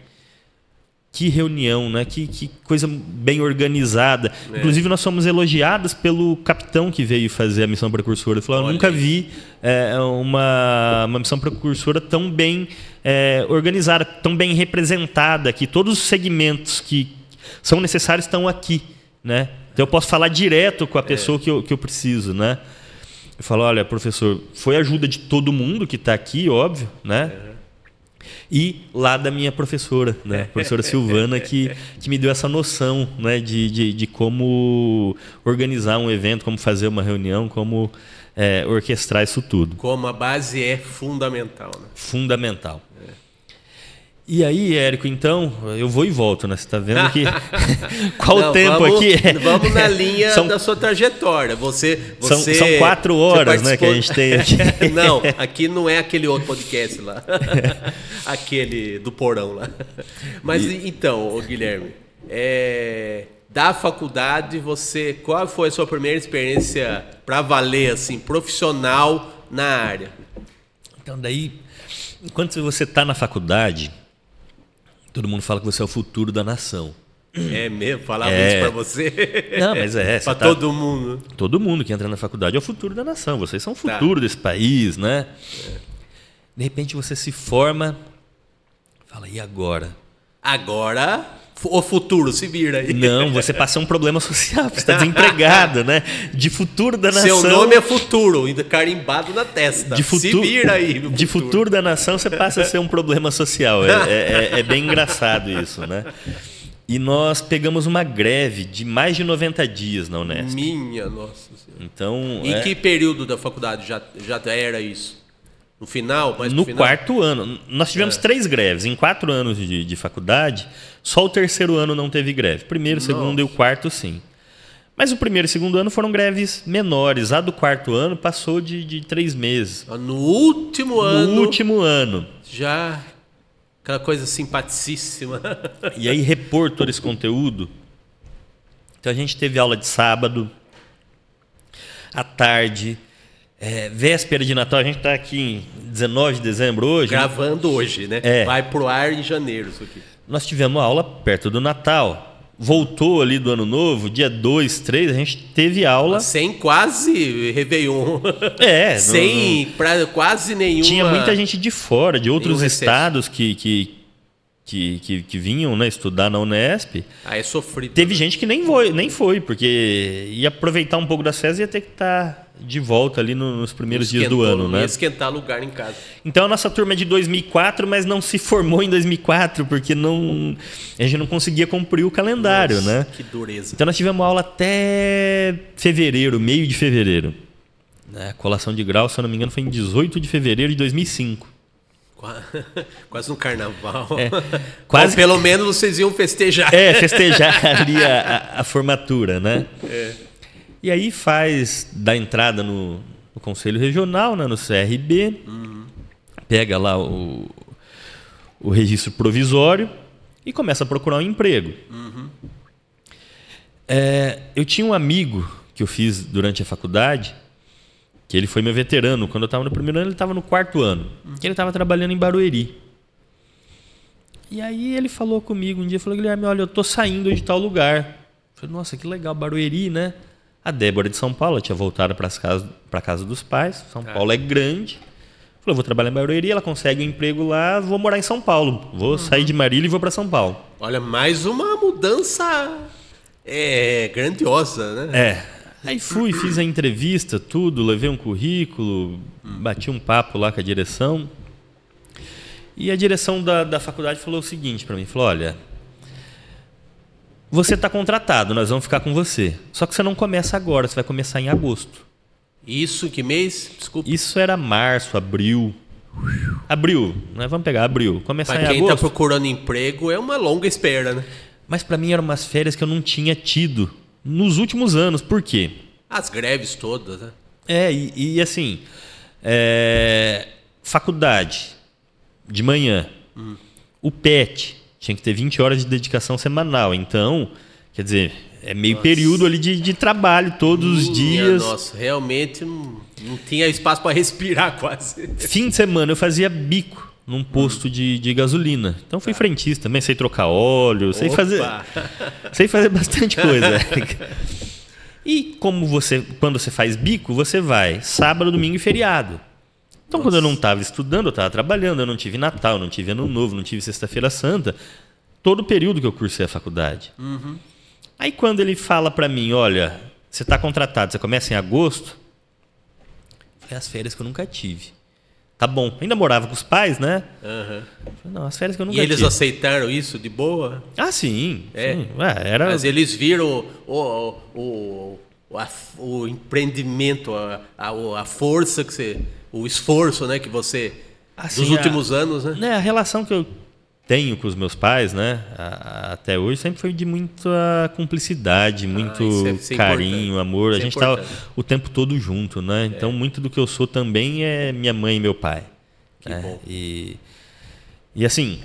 que reunião, né? Que coisa bem organizada. Inclusive, nós fomos elogiados pelo capitão que veio fazer a missão precursora. Ele falou: eu nunca vi uma missão precursora tão bem organizada, tão bem representada, que todos os segmentos que são necessários estão aqui, né? Então, eu posso falar direto com a pessoa que eu preciso, né? Eu falo: olha, professor, foi a ajuda de todo mundo que está aqui, óbvio, né? E lá da minha professora, né? A professora Silvana, que me deu essa noção, né? de como organizar um evento, como fazer uma reunião, como orquestrar isso tudo. Como a base é fundamental. Né? Fundamental. E aí, Érico, então, eu vou e volto, né? Você está vendo que... Qual o tempo aqui? Vamos na linha da sua trajetória. São 4 horas, né, que a gente tem aqui. Não, aqui não é aquele outro podcast lá. Aquele do porão lá. Mas então, Guilherme, da faculdade, qual foi a sua primeira experiência para valer, assim, profissional na área? Então, daí, enquanto você está na faculdade... Todo mundo fala que você é o futuro da nação. É mesmo? Falava isso pra você? Não, mas para todo mundo. Todo mundo que entra na faculdade é o futuro da nação. Vocês são o futuro desse país, né? De repente você se forma, fala: e agora? Agora o futuro se vira aí. Não, você passa um problema social, você está desempregado, né? De futuro da nação. Seu nome é futuro, ainda carimbado na testa. Se vira aí. De futuro da nação, você passa a ser um problema social. É bem engraçado isso, né? E nós pegamos uma greve de mais de 90 dias na Unesp. Minha nossa senhora. Então, em que período da faculdade já era isso? No final? No quarto ano. Nós tivemos 3 greves. Em 4 anos de faculdade, só o terceiro ano não teve greve. Primeiro, segundo e o quarto, sim. Mas o primeiro e segundo ano foram greves menores. A do quarto ano passou de 3 meses. No último ano? No último ano. Já aquela coisa simpaticíssima. E aí, repor todo esse conteúdo. Então, a gente teve aula de sábado, à tarde... véspera de Natal, a gente está aqui em 19 de dezembro hoje. Gravando hoje, né? Vai pro ar em janeiro isso aqui. Nós tivemos aula perto do Natal. Voltou ali do Ano Novo, dia 2, 3, a gente teve aula... Sem quase Réveillon. Sem quase nenhuma... Tinha muita gente de fora, de outros estados que vinham, né, estudar na Unesp. É sofrido. Teve gente que nem foi, porque ia aproveitar um pouco das férias e ia ter que estar de volta ali nos primeiros dias do ano, né? Ia esquentar lugar em casa. Então a nossa turma é de 2004, mas não se formou em 2004, porque a gente não conseguia cumprir o calendário, né? Que dureza. Então nós tivemos aula até fevereiro, meio de fevereiro. A colação de grau, se eu não me engano, foi em 18 de fevereiro de 2005. Quase no carnaval. Quase. Ou pelo menos vocês iam festejar. Festejar ali a formatura, né? E aí da entrada no Conselho Regional, né, no CRB. pega lá o registro provisório e começa a procurar um emprego. Eu tinha um amigo que eu fiz durante a faculdade, que ele foi meu veterano. Quando eu estava no primeiro ano, ele estava no quarto ano. Que ele estava trabalhando em Barueri. E aí ele falou comigo um dia, falou: Guilherme, olha, eu estou saindo de tal lugar. Eu falei: nossa, que legal, Barueri, né? A Débora de São Paulo, ela tinha voltado para a casa dos pais. São Paulo é grande. Falou: eu vou trabalhar em Barueri, ela consegue um emprego lá, vou morar em São Paulo. Vou sair de Marília e vou para São Paulo. Olha, mais uma mudança grandiosa, né? Aí fui, fiz a entrevista, tudo, levei um currículo, bati um papo lá com a direção. E a direção da faculdade falou o seguinte para mim, falou: olha, você está contratado, nós vamos ficar com você. Só que você não começa agora, você vai começar em agosto. Isso que mês? Desculpa. Isso era março, abril. Abril, nós vamos pegar abril. Começar em agosto. Para quem está procurando emprego é uma longa espera, né? Mas para mim eram umas férias que eu não tinha tido nos últimos anos. Por quê? As greves todas, né? E assim, faculdade de manhã, o PET tinha que ter 20 horas de dedicação semanal. Então, quer dizer, é meio período ali de trabalho todos os dias. Nossa, realmente não tinha espaço para respirar quase. Fim de semana eu fazia bico num posto de gasolina. Então fui frentista também, sei trocar óleo, sei fazer bastante coisa. E como quando você faz bico, você vai sábado, domingo e feriado. Então, quando eu não estava estudando, eu estava trabalhando, eu não tive Natal, não tive Ano Novo, não tive Sexta-feira Santa, todo o período que eu cursei a faculdade. Aí quando ele fala para mim, olha, você está contratado, você começa em agosto, foi as férias que eu nunca tive. Tá bom, ainda morava com os pais, né? Não, as férias que eu nunca tive. E eles aceitaram isso de boa? Ah, sim. Sim. Mas eles viram o empreendimento, a força que você... O esforço, né, que você... Assim, dos últimos anos, né? A relação que eu tenho com os meus pais, né, até hoje, sempre foi de muita cumplicidade, muito carinho, amor. A gente estava o tempo todo junto, né? Então, muito do que eu sou também é minha mãe e meu pai. Que bom. E assim,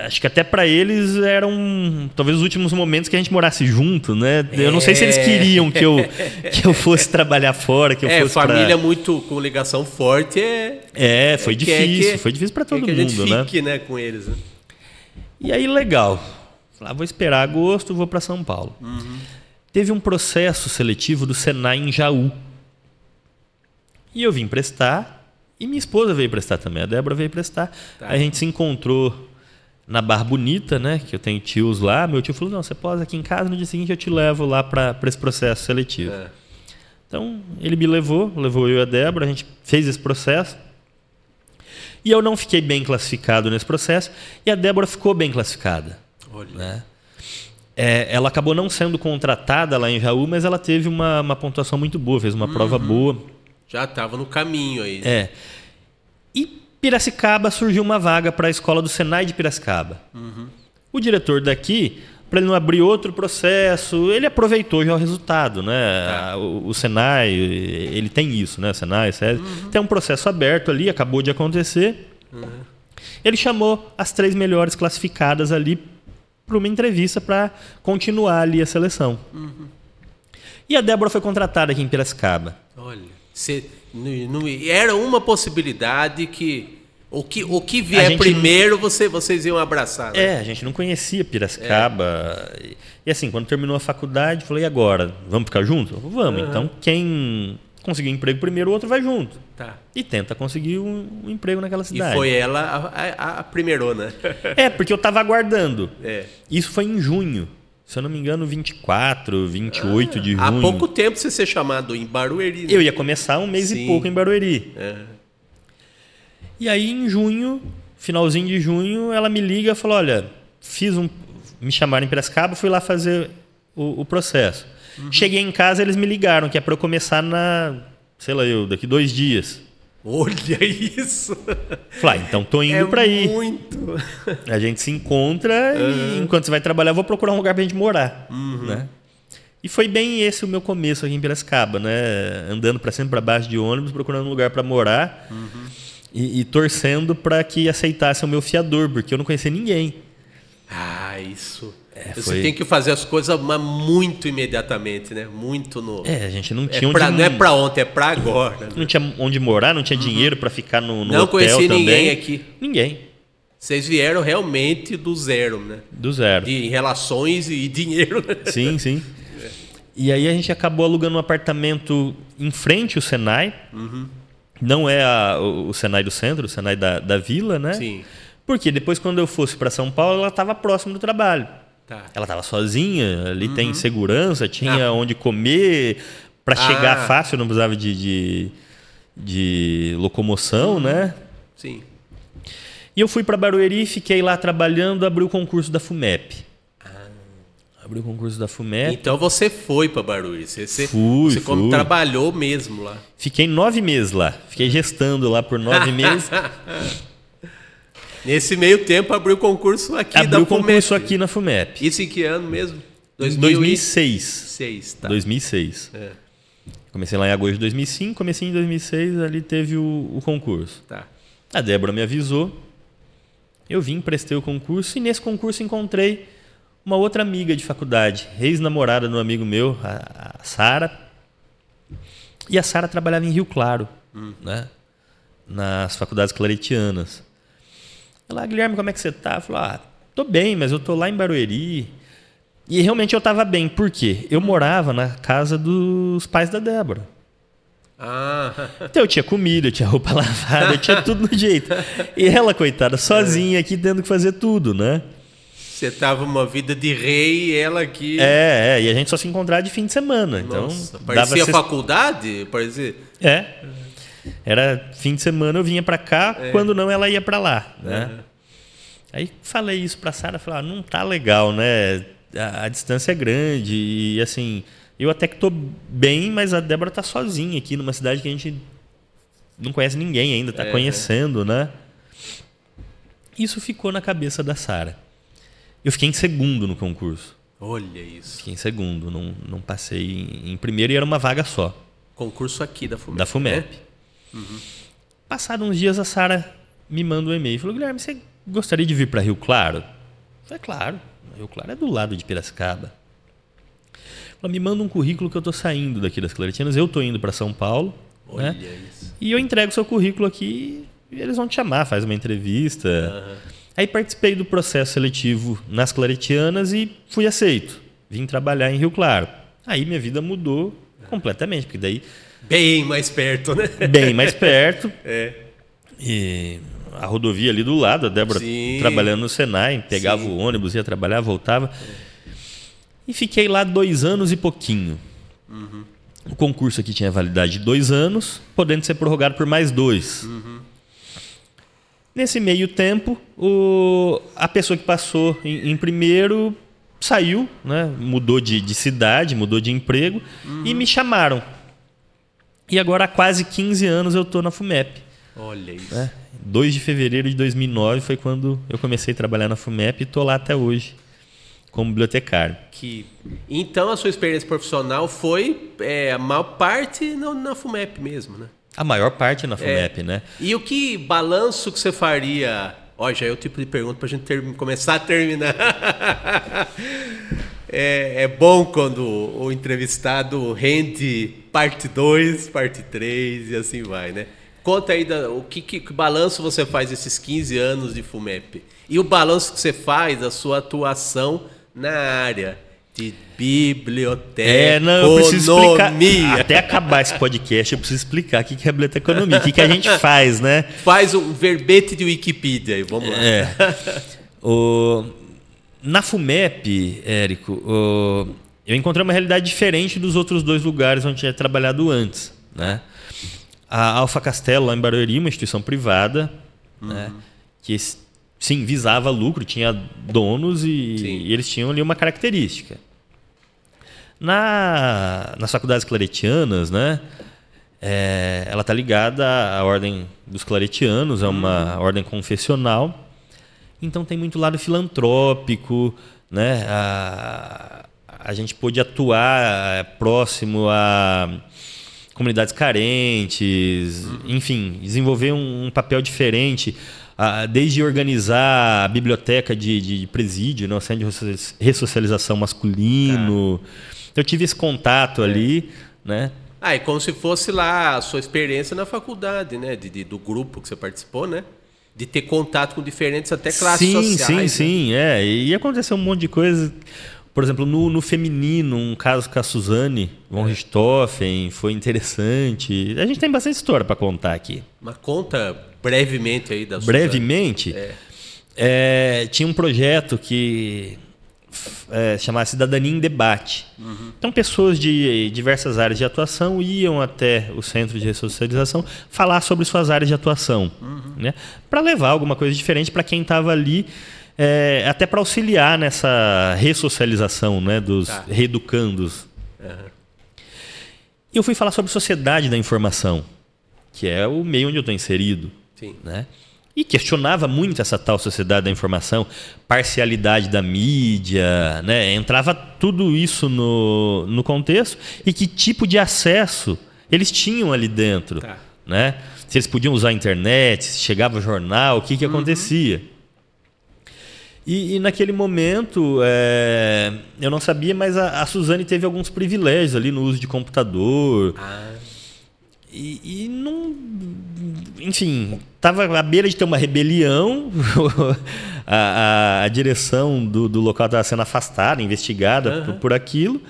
acho que até para eles eram talvez os últimos momentos que a gente morasse junto, né? Eu não sei se eles queriam que eu fosse trabalhar fora, que eu fosse família muito com ligação forte foi difícil, foi difícil para todo mundo, que a gente né? fique, né, com eles. Né? E aí legal, vou esperar agosto, vou para São Paulo. Teve um processo seletivo do Senai em Jaú. E eu vim prestar, e minha esposa veio prestar também, a Débora veio prestar. Tá. A gente se encontrou na Barra Bonita, né? Que eu tenho tios lá. Meu tio falou: não, você pode aqui em casa, no dia seguinte eu te levo lá para esse processo seletivo. Então, ele me levou eu e a Débora, a gente fez esse processo. E eu não fiquei bem classificado nesse processo, e a Débora ficou bem classificada. Olha. Né? Ela acabou não sendo contratada lá em Jaú, mas ela teve uma pontuação muito boa, fez uma prova boa. Já estava no caminho aí. E Piracicaba surgiu uma vaga para a escola do Senai de Piracicaba. O diretor daqui, para ele não abrir outro processo, ele aproveitou já o resultado, né? O Senai, ele tem isso, né? O Senai, tem um processo aberto ali, acabou de acontecer. Ele chamou as 3 melhores classificadas ali para uma entrevista para continuar ali a seleção. E a Débora foi contratada aqui em Piracicaba. Olha, era uma possibilidade que o que vier primeiro vocês iam abraçar. Né? A gente não conhecia Piracicaba. E assim, quando terminou a faculdade, falei: e agora? Vamos ficar juntos? Vamos. Então, quem conseguir um emprego primeiro, o outro vai junto. E tenta conseguir um emprego naquela cidade. E foi ela a primeirona. Porque eu estava aguardando. Isso foi em junho. Se eu não me engano, 24, 28 de junho. Há pouco tempo você ser chamado em Barueri. Né? Eu ia começar um mês e pouco em Barueri. E aí, em junho, finalzinho de junho, ela me liga e falou: olha, me chamaram em Piracicaba, fui lá fazer o processo. Cheguei em casa, eles me ligaram, que é para eu começar daqui 2 dias. Olha isso! Falei: então tô indo para aí. Muito. A gente se encontra e enquanto você vai trabalhar, eu vou procurar um lugar pra gente morar. Né? E foi bem esse o meu começo aqui em Piracicaba, né? Andando para cima e para baixo de ônibus, procurando um lugar para morar. e torcendo para que aceitasse o meu fiador, porque eu não conhecia ninguém. Ah, isso. Você tem que fazer as coisas muito imediatamente, né? Muito no... A gente não tinha não é para ontem, é para agora. Né? Não tinha onde morar, não tinha dinheiro para ficar no hotel também. Não conheci ninguém aqui. Ninguém. Vocês vieram realmente do zero, né? Do zero. De relações e dinheiro. Sim, sim. E aí a gente acabou alugando um apartamento em frente ao Senai. Não é o Senai do centro, o Senai da vila, né? Sim. Porque depois, quando eu fosse para São Paulo, ela estava próximo do trabalho. Tá. Ela estava sozinha, ali tem segurança, tinha onde comer. Para chegar fácil, não precisava de locomoção, né? Sim. E eu fui para Barueri, fiquei lá trabalhando, abri o concurso da FUMEP. Abri o concurso da FUMEP. Então você foi para Barueri. Você fui. Trabalhou mesmo lá. Fiquei 9 meses lá. Fiquei gestando lá por 9 meses. Nesse meio tempo abriu o concurso aqui da FUMEP. Abriu o concurso aqui na FUMEP. Isso em que ano mesmo? 2006. Tá. 2006. Comecei lá em agosto de 2005, comecei em 2006, ali teve o concurso. Tá. A Débora me avisou. Eu vim, prestei o concurso e nesse concurso encontrei uma outra amiga de faculdade, ex-namorada de um amigo meu, a Sara. E a Sara trabalhava em Rio Claro, nas faculdades claretianas. Ela, Guilherme, como é que você tá? Eu falei, tô bem, mas eu tô lá em Barueri. E realmente eu tava bem, por quê? Eu morava na casa dos pais da Débora. Então eu tinha comida, eu tinha roupa lavada, eu tinha tudo no jeito. E ela, coitada, sozinha aqui tendo que fazer tudo, né? Você tava uma vida de rei e ela aqui... E a gente só se encontrava de fim de semana. Nossa, então, parecia faculdade? Parecia... Era fim de semana, eu vinha para cá, quando não ela ia para lá, né? Aí falei isso para Sara, falei, não tá legal, né? A distância é grande e assim, eu até que tô bem, mas a Débora tá sozinha aqui numa cidade que a gente não conhece ninguém ainda, tá conhecendo, né? Isso ficou na cabeça da Sara. Eu fiquei em segundo no concurso. Olha isso. Fiquei em segundo, não passei em primeiro e era uma vaga só. Concurso aqui da FUMEP. Da FUMEP. Né? Passados uns dias, a Sara me manda um e-mail. Falou, Guilherme, você gostaria de vir para Rio Claro? Eu falei, claro. Rio Claro é do lado de Piracicaba. Ela me manda um currículo que eu estou saindo daqui das Claretianas. Eu estou indo para São Paulo. Olha isso. E eu entrego seu currículo aqui e eles vão te chamar, faz uma entrevista. Aí participei do processo seletivo nas Claretianas e fui aceito. Vim trabalhar em Rio Claro. Aí minha vida mudou completamente, porque daí... Bem mais perto, né? Bem mais perto. E a rodovia ali do lado, a Débora trabalhando no Senai, pegava o ônibus, ia trabalhar, voltava. E fiquei lá 2 anos e pouquinho. O concurso aqui tinha validade de 2 anos, podendo ser prorrogado por mais 2. Nesse meio tempo, a pessoa que passou em primeiro saiu, né? Mudou de cidade, mudou de emprego e me chamaram. E agora há quase 15 anos eu estou na FUMEP. Olha isso. 2 de fevereiro de 2009 foi quando eu comecei a trabalhar na FUMEP e estou lá até hoje como bibliotecário. Então a sua experiência profissional foi a maior parte na FUMEP mesmo, né? A maior parte na FUMEP, né? E o que balanço que você faria? Já é o tipo de pergunta para a gente começar a terminar. É bom quando o entrevistado rende parte 2, parte 3 e assim vai, né? Conta aí que balanço você faz desses 15 anos de FUMEP. E o balanço que você faz da sua atuação na área de biblioteconomia. Eu preciso explicar. Até acabar esse podcast, eu preciso explicar o que é biblioteconomia, o que a gente faz, né? Faz um verbete de Wikipedia aí, vamos lá. Na FUMEP, Érico, eu encontrei uma realidade diferente dos outros 2 lugares onde eu tinha trabalhado antes, né? A Alfa Castelo, lá em Barueri, uma instituição privada, né, que sim, visava lucro, tinha donos e eles tinham ali uma característica. Nas faculdades claretianas, né, ela está ligada à ordem dos claretianos, é uma ordem confessional, então tem muito lado filantrópico, né, a gente pôde atuar próximo comunidades carentes, enfim, desenvolver um papel diferente, desde organizar a biblioteca de presídio, né, o centro de ressocialização masculino. Eu tive esse contato ali, né? É como se fosse lá a sua experiência na faculdade, né? Do grupo que você participou, né? De ter contato com diferentes até classes sociais. Sim. E aconteceu um monte de coisa. Por exemplo, no feminino, um caso com a Suzane von Richthofen foi interessante. A gente tem bastante história para contar aqui. Mas conta brevemente aí da Suzane. Brevemente? Tinha um projeto que chamava Cidadania em Debate. Então, pessoas de diversas áreas de atuação iam até o centro de ressocialização falar sobre suas áreas de atuação, né? Para levar alguma coisa diferente para quem estava ali, até para auxiliar nessa ressocialização, né, dos reeducandos. E eu fui falar sobre sociedade da informação, que é o meio onde eu estou inserido. Sim. Né? E questionava muito essa tal sociedade da informação, parcialidade da mídia, né? Entrava tudo isso no contexto e que tipo de acesso eles tinham ali dentro. Né? Se eles podiam usar a internet, se chegava jornal, o que acontecia. E naquele momento, eu não sabia, mas a Suzane teve alguns privilégios ali no uso de computador. E não... Enfim, estava à beira de ter uma rebelião. A direção do local estava sendo afastada, investigada por aquilo.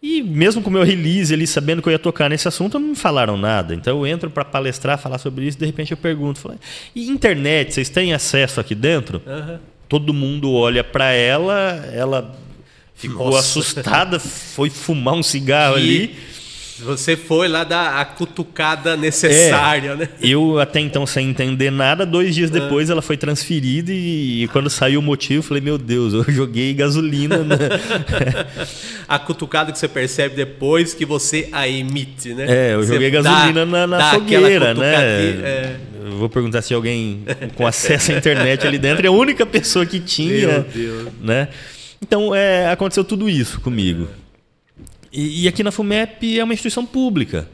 E mesmo com o meu release ali, sabendo que eu ia tocar nesse assunto, não me falaram nada. Então eu entro para palestrar, falar sobre isso, de repente eu pergunto, e internet, vocês têm acesso aqui dentro? Todo mundo olha para ela ficou assustada, foi fumar um cigarro ali. Você foi lá dar a cutucada necessária, né? Eu até então sem entender nada, 2 dias depois ela foi transferida e quando saiu o motivo, eu falei, meu Deus, eu joguei gasolina. A cutucada que você percebe depois que você a emite, né? Eu joguei gasolina na fogueira, né? Eu vou perguntar se alguém com acesso à internet ali dentro é a única pessoa que tinha. Meu Deus. Né? Então, aconteceu tudo isso comigo. E aqui na FUMEP é uma instituição pública.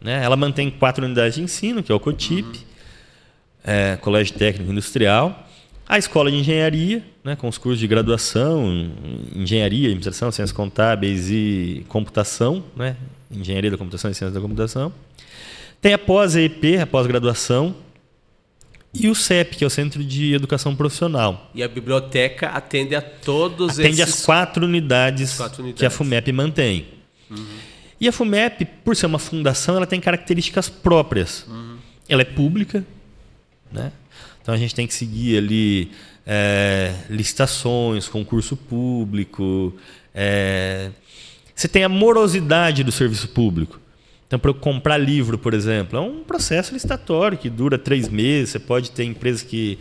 Né? Ela mantém 4 unidades de ensino, que é o COTIP, Colégio Técnico Industrial, a Escola de Engenharia, né, com os cursos de graduação, Engenharia, Administração, Ciências Contábeis e Computação, né? Engenharia da Computação e Ciências da Computação. Tem a pós-EIP, a pós-graduação, e o CEP, que é o Centro de Educação Profissional. E a biblioteca atende a todos Atende as 4 unidades que a FUMEP mantém. E a FUMEP, por ser uma fundação, ela tem características próprias. Ela é pública, né? Então a gente tem que seguir ali licitações, concurso público. Você tem a morosidade do serviço público. Então, para eu comprar livro, por exemplo, é um processo licitatório que dura 3 meses. Você pode ter empresa que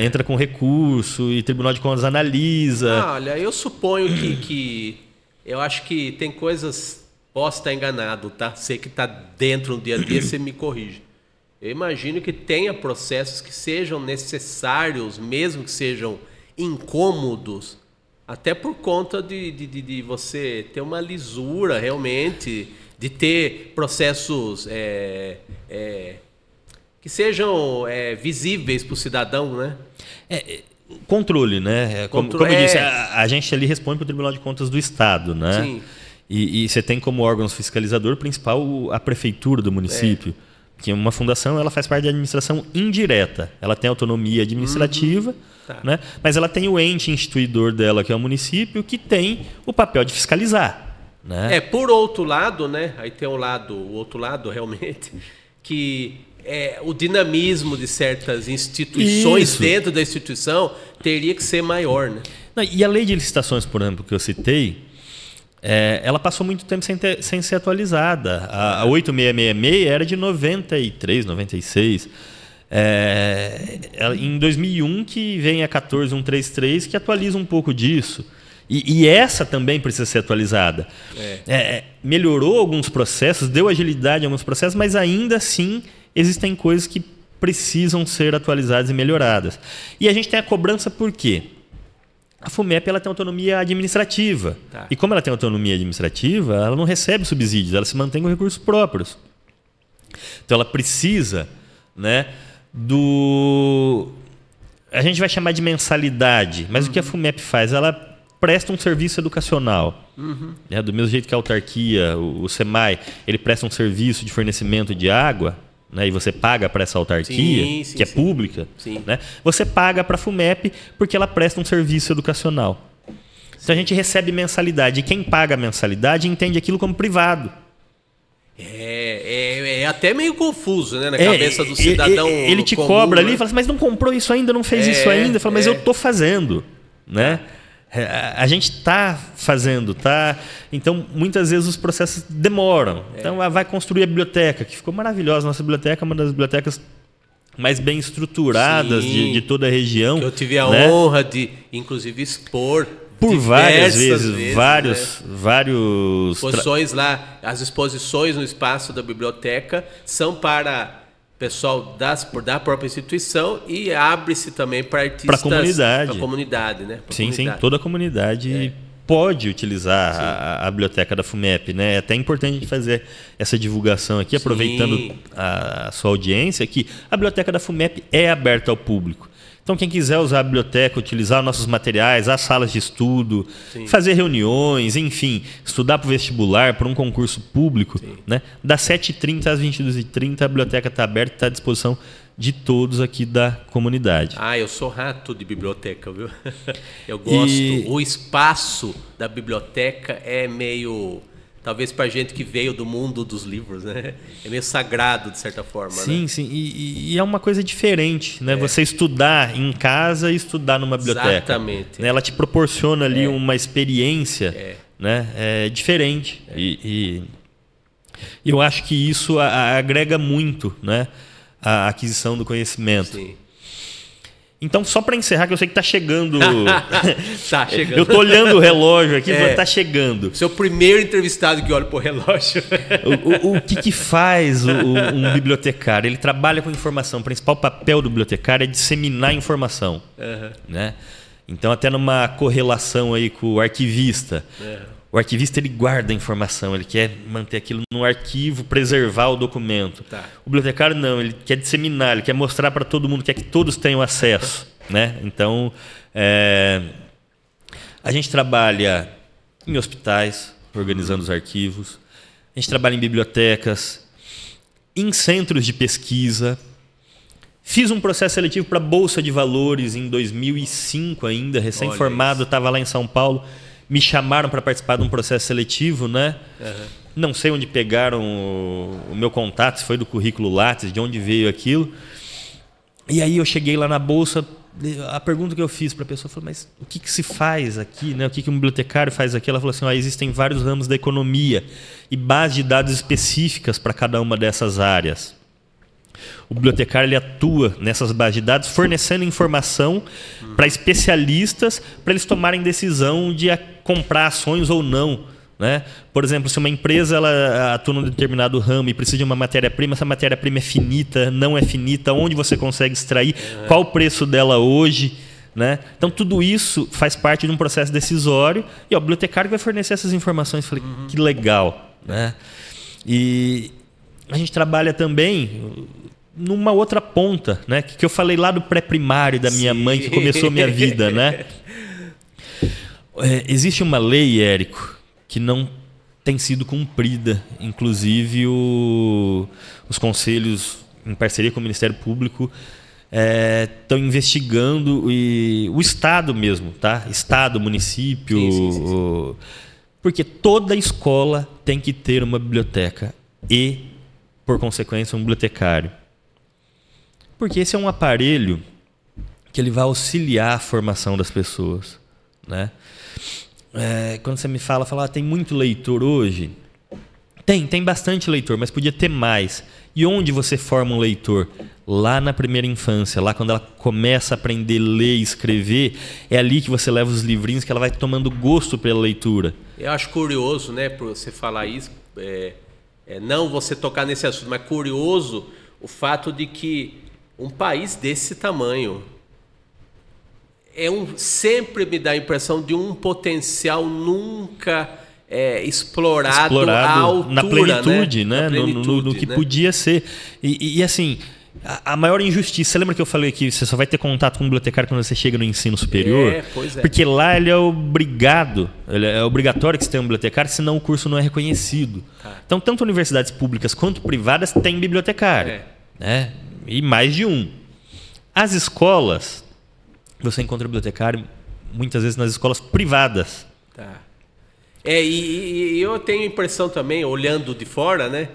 entra com recurso e o Tribunal de Contas analisa. Olha, eu suponho que eu acho que tem coisas... Posso estar enganado, tá? Sei que está dentro do dia a dia, você me corrige. Eu imagino que tenha processos que sejam necessários, mesmo que sejam incômodos, até por conta de você ter uma lisura realmente... de ter processos que sejam visíveis para o cidadão, né? Controle, né? Como eu disse, a gente ali responde para o Tribunal de Contas do Estado, né? Sim. E você tem como órgão fiscalizador principal a prefeitura do município, que uma fundação ela faz parte da administração indireta. Ela tem autonomia administrativa, né? Mas ela tem o ente instituidor dela, que é o município, que tem o papel de fiscalizar. Né? Por outro lado, né? Aí tem o outro lado realmente, que o dinamismo de certas instituições dentro da instituição teria que ser maior. Né? E a lei de licitações, por exemplo, que eu citei, ela passou muito tempo sem ser atualizada. A 8666 era de 93, 96. Em 2001 que vem a 14133 que atualiza um pouco disso. E essa também precisa ser atualizada. Melhorou alguns processos, deu agilidade em alguns processos, mas ainda assim existem coisas que precisam ser atualizadas e melhoradas. E a gente tem a cobrança por quê? A FUMEP ela tem autonomia administrativa. Tá. E como ela tem autonomia administrativa, ela não recebe subsídios, ela se mantém com recursos próprios. Então ela precisa, né, a gente vai chamar de mensalidade, mas o que a FUMEP faz? Ela presta um serviço educacional. Né, do mesmo jeito que a autarquia, o SEMAI, ele presta um serviço de fornecimento de água, né, e você paga para essa autarquia, que é pública, né, você paga para a FUMEP porque ela presta um serviço educacional. Então a gente recebe mensalidade. E quem paga a mensalidade entende aquilo como privado. É até meio confuso, né, na cabeça do cidadão. Ele te comum, cobra ali né? e fala assim, mas não comprou isso ainda, não fez isso ainda. Fala, mas eu estou fazendo. Né? A gente está fazendo, tá? Então, muitas vezes os processos demoram. Então, vai construir a biblioteca, que ficou maravilhosa. Nossa biblioteca é uma das bibliotecas mais bem estruturadas de toda a região. Que eu tive a honra de, inclusive, expor por várias vezes, né? vários exposições lá. As exposições no espaço da biblioteca são para pessoal da própria instituição e abre-se também para artistas. Para a comunidade, né? Sim, toda a comunidade pode utilizar a biblioteca da FUMEP, né? É até importante a gente fazer essa divulgação aqui, aproveitando a sua audiência, que a biblioteca da FUMEP é aberta ao público. Então, quem quiser usar a biblioteca, utilizar nossos materiais, as salas de estudo, fazer reuniões, enfim, estudar para o vestibular, para um concurso público, né? Das 7h30 às 22h30, a biblioteca está aberta e está à disposição de todos aqui da comunidade. Eu sou rato de biblioteca, viu? Eu gosto. O espaço da biblioteca é meio... Talvez para gente que veio do mundo dos livros, né? É meio sagrado, de certa forma. Sim, né? sim. E é uma coisa diferente, né? Você estudar em casa e estudar numa biblioteca. Exatamente. Né? Ela te proporciona ali uma experiência né? Diferente. E eu acho que isso agrega muito, né? A aquisição do conhecimento. Sim. Então, só para encerrar, que eu sei que está chegando... Tá chegando. Eu estou olhando o relógio aqui, está chegando. Seu primeiro entrevistado que olha para o relógio. O que faz um bibliotecário? Ele trabalha com informação. O principal papel do bibliotecário é disseminar informação. Né? Então, até numa correlação aí com o arquivista. O arquivista ele guarda a informação, ele quer manter aquilo no arquivo, preservar o documento. Tá. O bibliotecário não, ele quer disseminar, ele quer mostrar para todo mundo, quer que todos tenham acesso. Né? Então, a gente trabalha em hospitais, organizando os arquivos. A gente trabalha em bibliotecas, em centros de pesquisa. Fiz um processo seletivo para Bolsa de Valores em 2005 ainda, recém-formado, estava lá em São Paulo. Me chamaram para participar de um processo seletivo, né? Não sei onde pegaram o meu contato, se foi do currículo Lattes, de onde veio aquilo. E aí eu cheguei lá na Bolsa, a pergunta que eu fiz para a pessoa foi, mas o que se faz aqui? Né? O que um bibliotecário faz aqui? Ela falou assim, existem vários ramos da economia e bases de dados específicas para cada uma dessas áreas. O bibliotecário ele atua nessas bases de dados fornecendo informação para especialistas para eles tomarem decisão de comprar ações ou não. Né? Por exemplo, se uma empresa ela atua num determinado ramo e precisa de uma matéria-prima, essa matéria-prima é finita, não é finita, onde você consegue extrair, qual o preço dela hoje. Né? Então, tudo isso faz parte de um processo decisório e o bibliotecário vai fornecer essas informações. Falei, que legal. Né? E a gente trabalha também numa outra ponta, né? Que eu falei lá do pré-primário da minha mãe, que começou a minha vida. Né? Existe uma lei, Érico, que não tem sido cumprida. Inclusive, os conselhos, em parceria com o Ministério Público, estão investigando o Estado mesmo, tá? Estado, município. Sim. Porque toda escola tem que ter uma biblioteca e, por consequência, um bibliotecário. Porque esse é um aparelho que ele vai auxiliar a formação das pessoas. Né? Quando você me fala tem muito leitor hoje? Tem bastante leitor, mas podia ter mais. E onde você forma um leitor? Lá na primeira infância, lá quando ela começa a aprender a ler e escrever, é ali que você leva os livrinhos que ela vai tomando gosto pela leitura. Eu acho curioso, né, por você falar isso, não você tocar nesse assunto, mas curioso o fato de que um país desse tamanho sempre me dá a impressão de um potencial nunca explorado à altura, na plenitude, né? Na plenitude, no que podia ser. E assim, a maior injustiça, você lembra que eu falei que você só vai ter contato com um bibliotecário quando você chega no ensino superior? Pois é. Porque lá ele é obrigatório que você tenha um bibliotecário, senão o curso não é reconhecido. Então, tanto universidades públicas quanto privadas têm bibliotecário. Né? E mais de um. As escolas, você encontra bibliotecário muitas vezes nas escolas privadas. E eu tenho a impressão também, olhando de fora, né,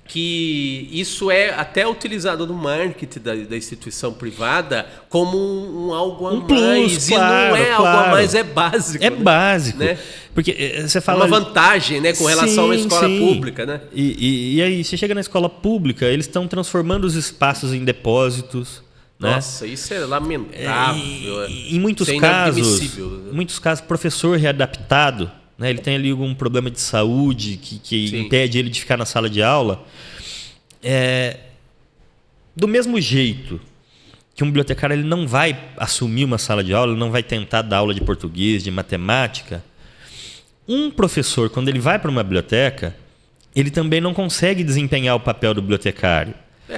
que isso é até utilizado no marketing da instituição privada como algo a mais. Plus, claro, e não é algo a mais, é básico. É básico. Né? Porque você fala... uma vantagem, né, com relação a uma escola pública. Né? E aí, você chega na escola pública, eles estão transformando os espaços em depósitos. Nossa, né? Isso é lamentável. Em muitos casos, professor readaptado, né? Ele tem ali algum problema de saúde que impede ele de ficar na sala de aula. Do mesmo jeito que um bibliotecário ele não vai assumir uma sala de aula, ele não vai tentar dar aula de português, de matemática, um professor, quando ele vai para uma biblioteca, ele também não consegue desempenhar o papel do bibliotecário.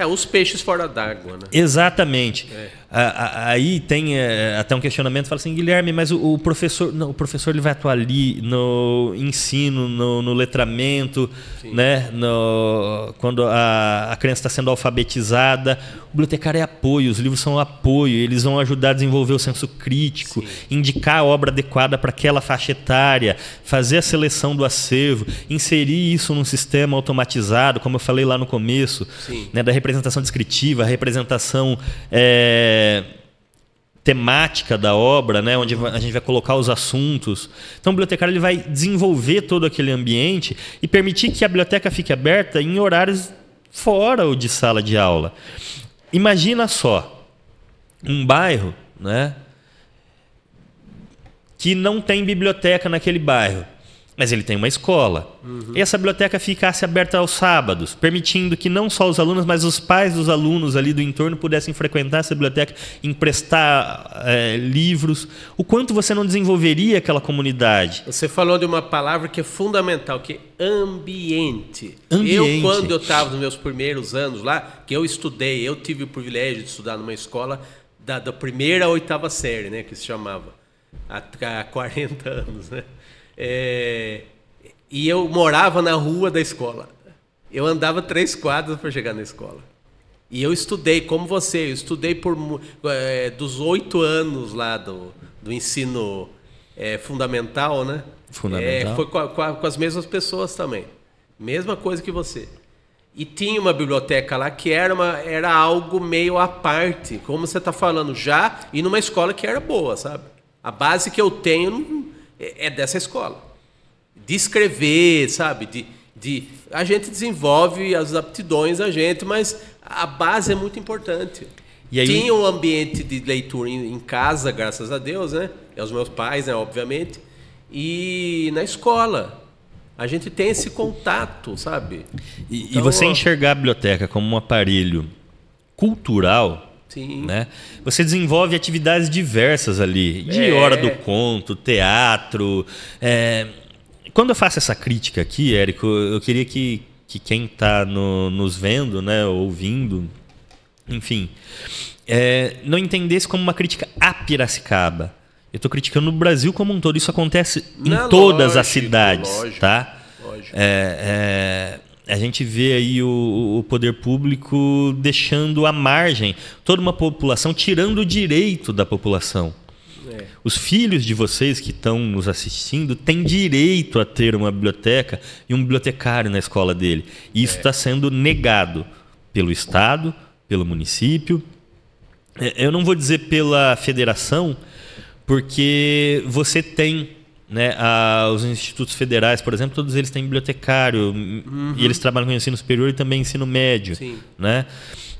Os peixes fora d'água, né? Exatamente. Aí tem até um questionamento, fala assim, Guilherme, mas o professor ele vai atuar ali no ensino, no letramento, né? Quando a criança está sendo alfabetizada. O bibliotecário é apoio, os livros são apoio, eles vão ajudar a desenvolver o senso crítico, indicar a obra adequada para aquela faixa etária, fazer a seleção do acervo, inserir isso num sistema automatizado, como eu falei lá no começo, né, da representação descritiva, a representação temática da obra, né, onde a gente vai colocar os assuntos. Então o bibliotecário ele vai desenvolver todo aquele ambiente e permitir que a biblioteca fique aberta em horários fora o de sala de aula. Imagina só, um bairro, né, que não tem biblioteca naquele bairro, mas ele tem uma escola. E essa biblioteca ficasse aberta aos sábados, permitindo que não só os alunos, mas os pais dos alunos ali do entorno pudessem frequentar essa biblioteca, emprestar livros. O quanto você não desenvolveria aquela comunidade? Você falou de uma palavra que é fundamental, que é ambiente. Quando eu estava nos meus primeiros anos lá, que eu tive o privilégio de estudar numa escola da primeira à oitava série, né, que se chamava, há 40 anos, né? E eu morava na rua da escola. Eu andava 3 quadras para chegar na escola. E eu estudei, como você, eu estudei dos 8 anos lá do ensino fundamental, né? Fundamental. Foi com as mesmas pessoas também. Mesma coisa que você. E tinha uma biblioteca lá que era algo meio à parte, como você está falando já, e numa escola que era boa, sabe? A base que eu tenho é dessa escola. De escrever, sabe? A gente desenvolve as aptidões da gente, mas a base é muito importante. E aí, tinha um ambiente de leitura em casa, graças a Deus, né? E aos meus pais, né, obviamente. E na escola. A gente tem esse contato, sabe? E você enxergar a biblioteca como um aparelho cultural... Sim. Né? Você desenvolve atividades diversas ali, de hora do conto, teatro. Quando eu faço essa crítica aqui, Érico, eu queria que quem está nos vendo, né, ouvindo, enfim, não entendesse como uma crítica a Piracicaba. Eu estou criticando no Brasil como um todo. Isso acontece em todas as cidades. Lógico, tá? Lógico. A gente vê aí o poder público deixando à margem toda uma população, tirando o direito da população. Os filhos de vocês que estão nos assistindo têm direito a ter uma biblioteca e um bibliotecário na escola dele. E isso está sendo negado pelo Estado, pelo município. Eu não vou dizer pela federação, porque você tem... né, os institutos federais, por exemplo, todos eles têm bibliotecário, e eles trabalham com ensino superior e também ensino médio. Né?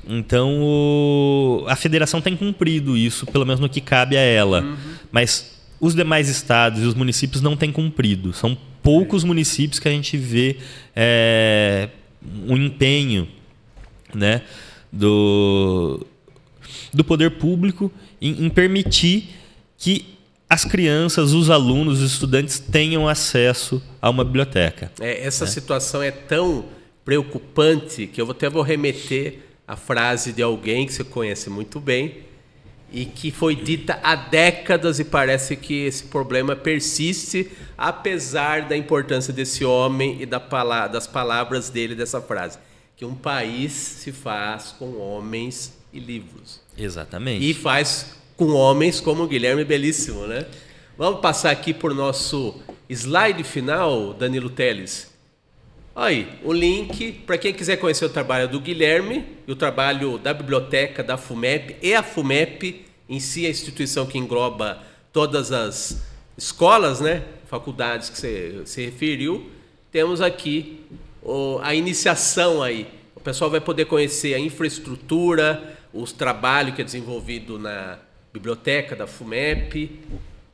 Então a federação tem cumprido isso, pelo menos no que cabe a ela. Mas os demais estados e os municípios não têm cumprido. São poucos municípios que a gente vê um empenho, né, do poder público em permitir que as crianças, os alunos, os estudantes tenham acesso a uma biblioteca. Essa situação é tão preocupante que eu até vou remeter a frase de alguém que você conhece muito bem e que foi dita há décadas, e parece que esse problema persiste, apesar da importância desse homem e das palavras dele, dessa frase, que um país se faz com homens e livros. Exatamente. E faz com homens como o Guilherme Belíssimo, né? Vamos passar aqui por nosso slide final, Danilo Teles. Aí, o link para quem quiser conhecer o trabalho do Guilherme e o trabalho da biblioteca, da FUMEP e a FUMEP em si, a instituição que engloba todas as escolas, né, faculdades que você se referiu. Temos aqui a iniciação aí. O pessoal vai poder conhecer a infraestrutura, os trabalhos que é desenvolvido na biblioteca da FUMEP.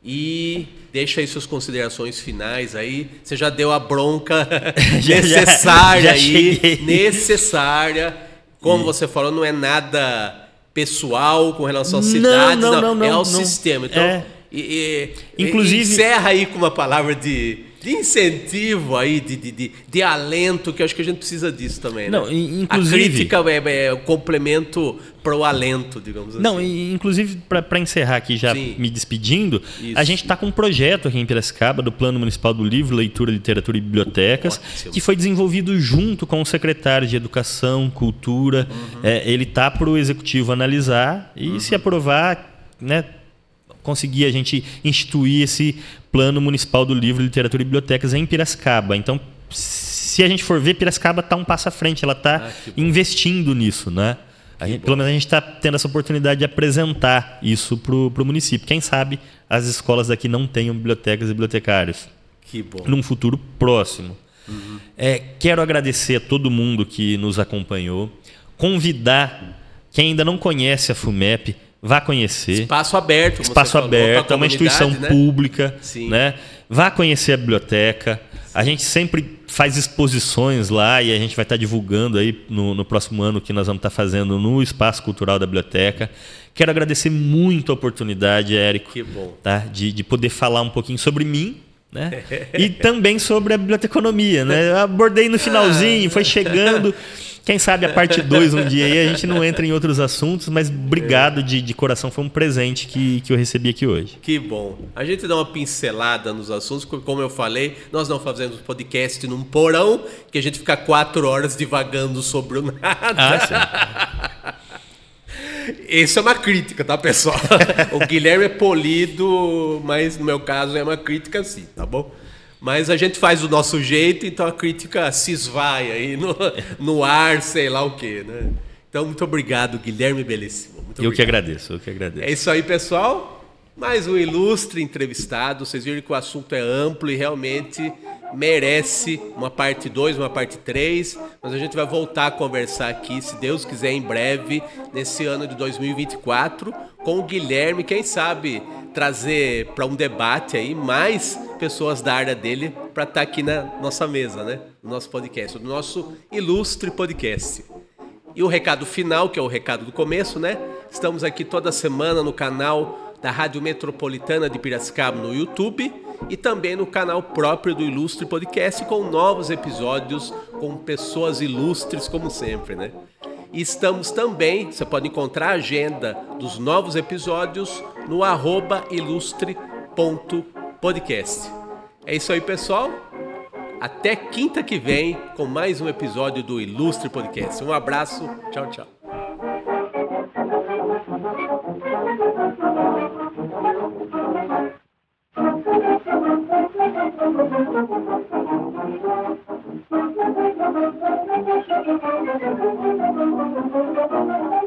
E deixa aí suas considerações finais aí. Você já deu a bronca necessária aí. Necessária. Como você falou, não é nada pessoal com relação à cidade. Não, é ao sistema. Então, inclusive, encerra aí com uma palavra de incentivo aí, de alento, que eu acho que a gente precisa disso também. Não, né? inclusive, a crítica é o complemento para o alento, digamos assim. Não, inclusive, para encerrar aqui, já me despedindo, a gente está com um projeto aqui em Piracicaba, do Plano Municipal do Livro, Leitura, Literatura e Bibliotecas, que foi desenvolvido junto com o secretário de Educação, Cultura. Ele está para o Executivo analisar e, se aprovar, né, conseguir a gente instituir esse Plano Municipal do Livro, Literatura e Bibliotecas em Piracicaba. Então, se a gente for ver, Piracicaba está um passo à frente, ela está investindo nisso, né? Pelo menos a gente está tendo essa oportunidade de apresentar isso para o município. Quem sabe as escolas daqui não tenham bibliotecas e bibliotecários. Que bom. Num futuro próximo. Quero agradecer a todo mundo que nos acompanhou, convidar quem ainda não conhece a FUMEP, vá conhecer. Espaço aberto. Espaço aberto, é uma instituição pública. Né? Vá conhecer a biblioteca. A gente sempre faz exposições lá e a gente vai estar divulgando aí no próximo ano o que nós vamos estar fazendo no Espaço Cultural da Biblioteca. Quero agradecer muito a oportunidade, Érico, tá? de poder falar um pouquinho sobre mim, né? E também sobre a biblioteconomia. Né? Eu abordei no finalzinho, foi chegando. Quem sabe a parte 2 um dia aí a gente não entra em outros assuntos, mas obrigado de coração, foi um presente que eu recebi aqui hoje. Que bom. A gente dá uma pincelada nos assuntos, porque, como eu falei, nós não fazemos podcast num porão, que a gente fica 4 horas divagando sobre o nada. Isso é uma crítica, tá, pessoal? O Guilherme é polido, mas no meu caso é uma crítica sim, tá bom? Mas a gente faz do nosso jeito, então a crítica se esvai aí no ar, sei lá o quê, né? Então, muito obrigado, Guilherme Belíssimo. Eu que agradeço. É isso aí, pessoal. Mais um ilustre entrevistado. Vocês viram que o assunto é amplo e realmente merece uma parte 2, uma parte 3. Mas a gente vai voltar a conversar aqui, se Deus quiser, em breve, nesse ano de 2024, com o Guilherme, quem sabe trazer para um debate aí mais pessoas da área dele para estar aqui na nossa mesa, né? No nosso podcast, no nosso ilustre podcast. E o recado final, que é o recado do começo, né? Estamos aqui toda semana no canal da Rádio Metropolitana de Piracicaba no YouTube e também no canal próprio do Ilustre Podcast, com novos episódios com pessoas ilustres como sempre, né? E estamos também, você pode encontrar a agenda dos novos episódios no @ilustre.podcast. É isso aí, pessoal. Até quinta que vem com mais um episódio do Ilustre Podcast. Um abraço. Tchau, tchau. Thank you.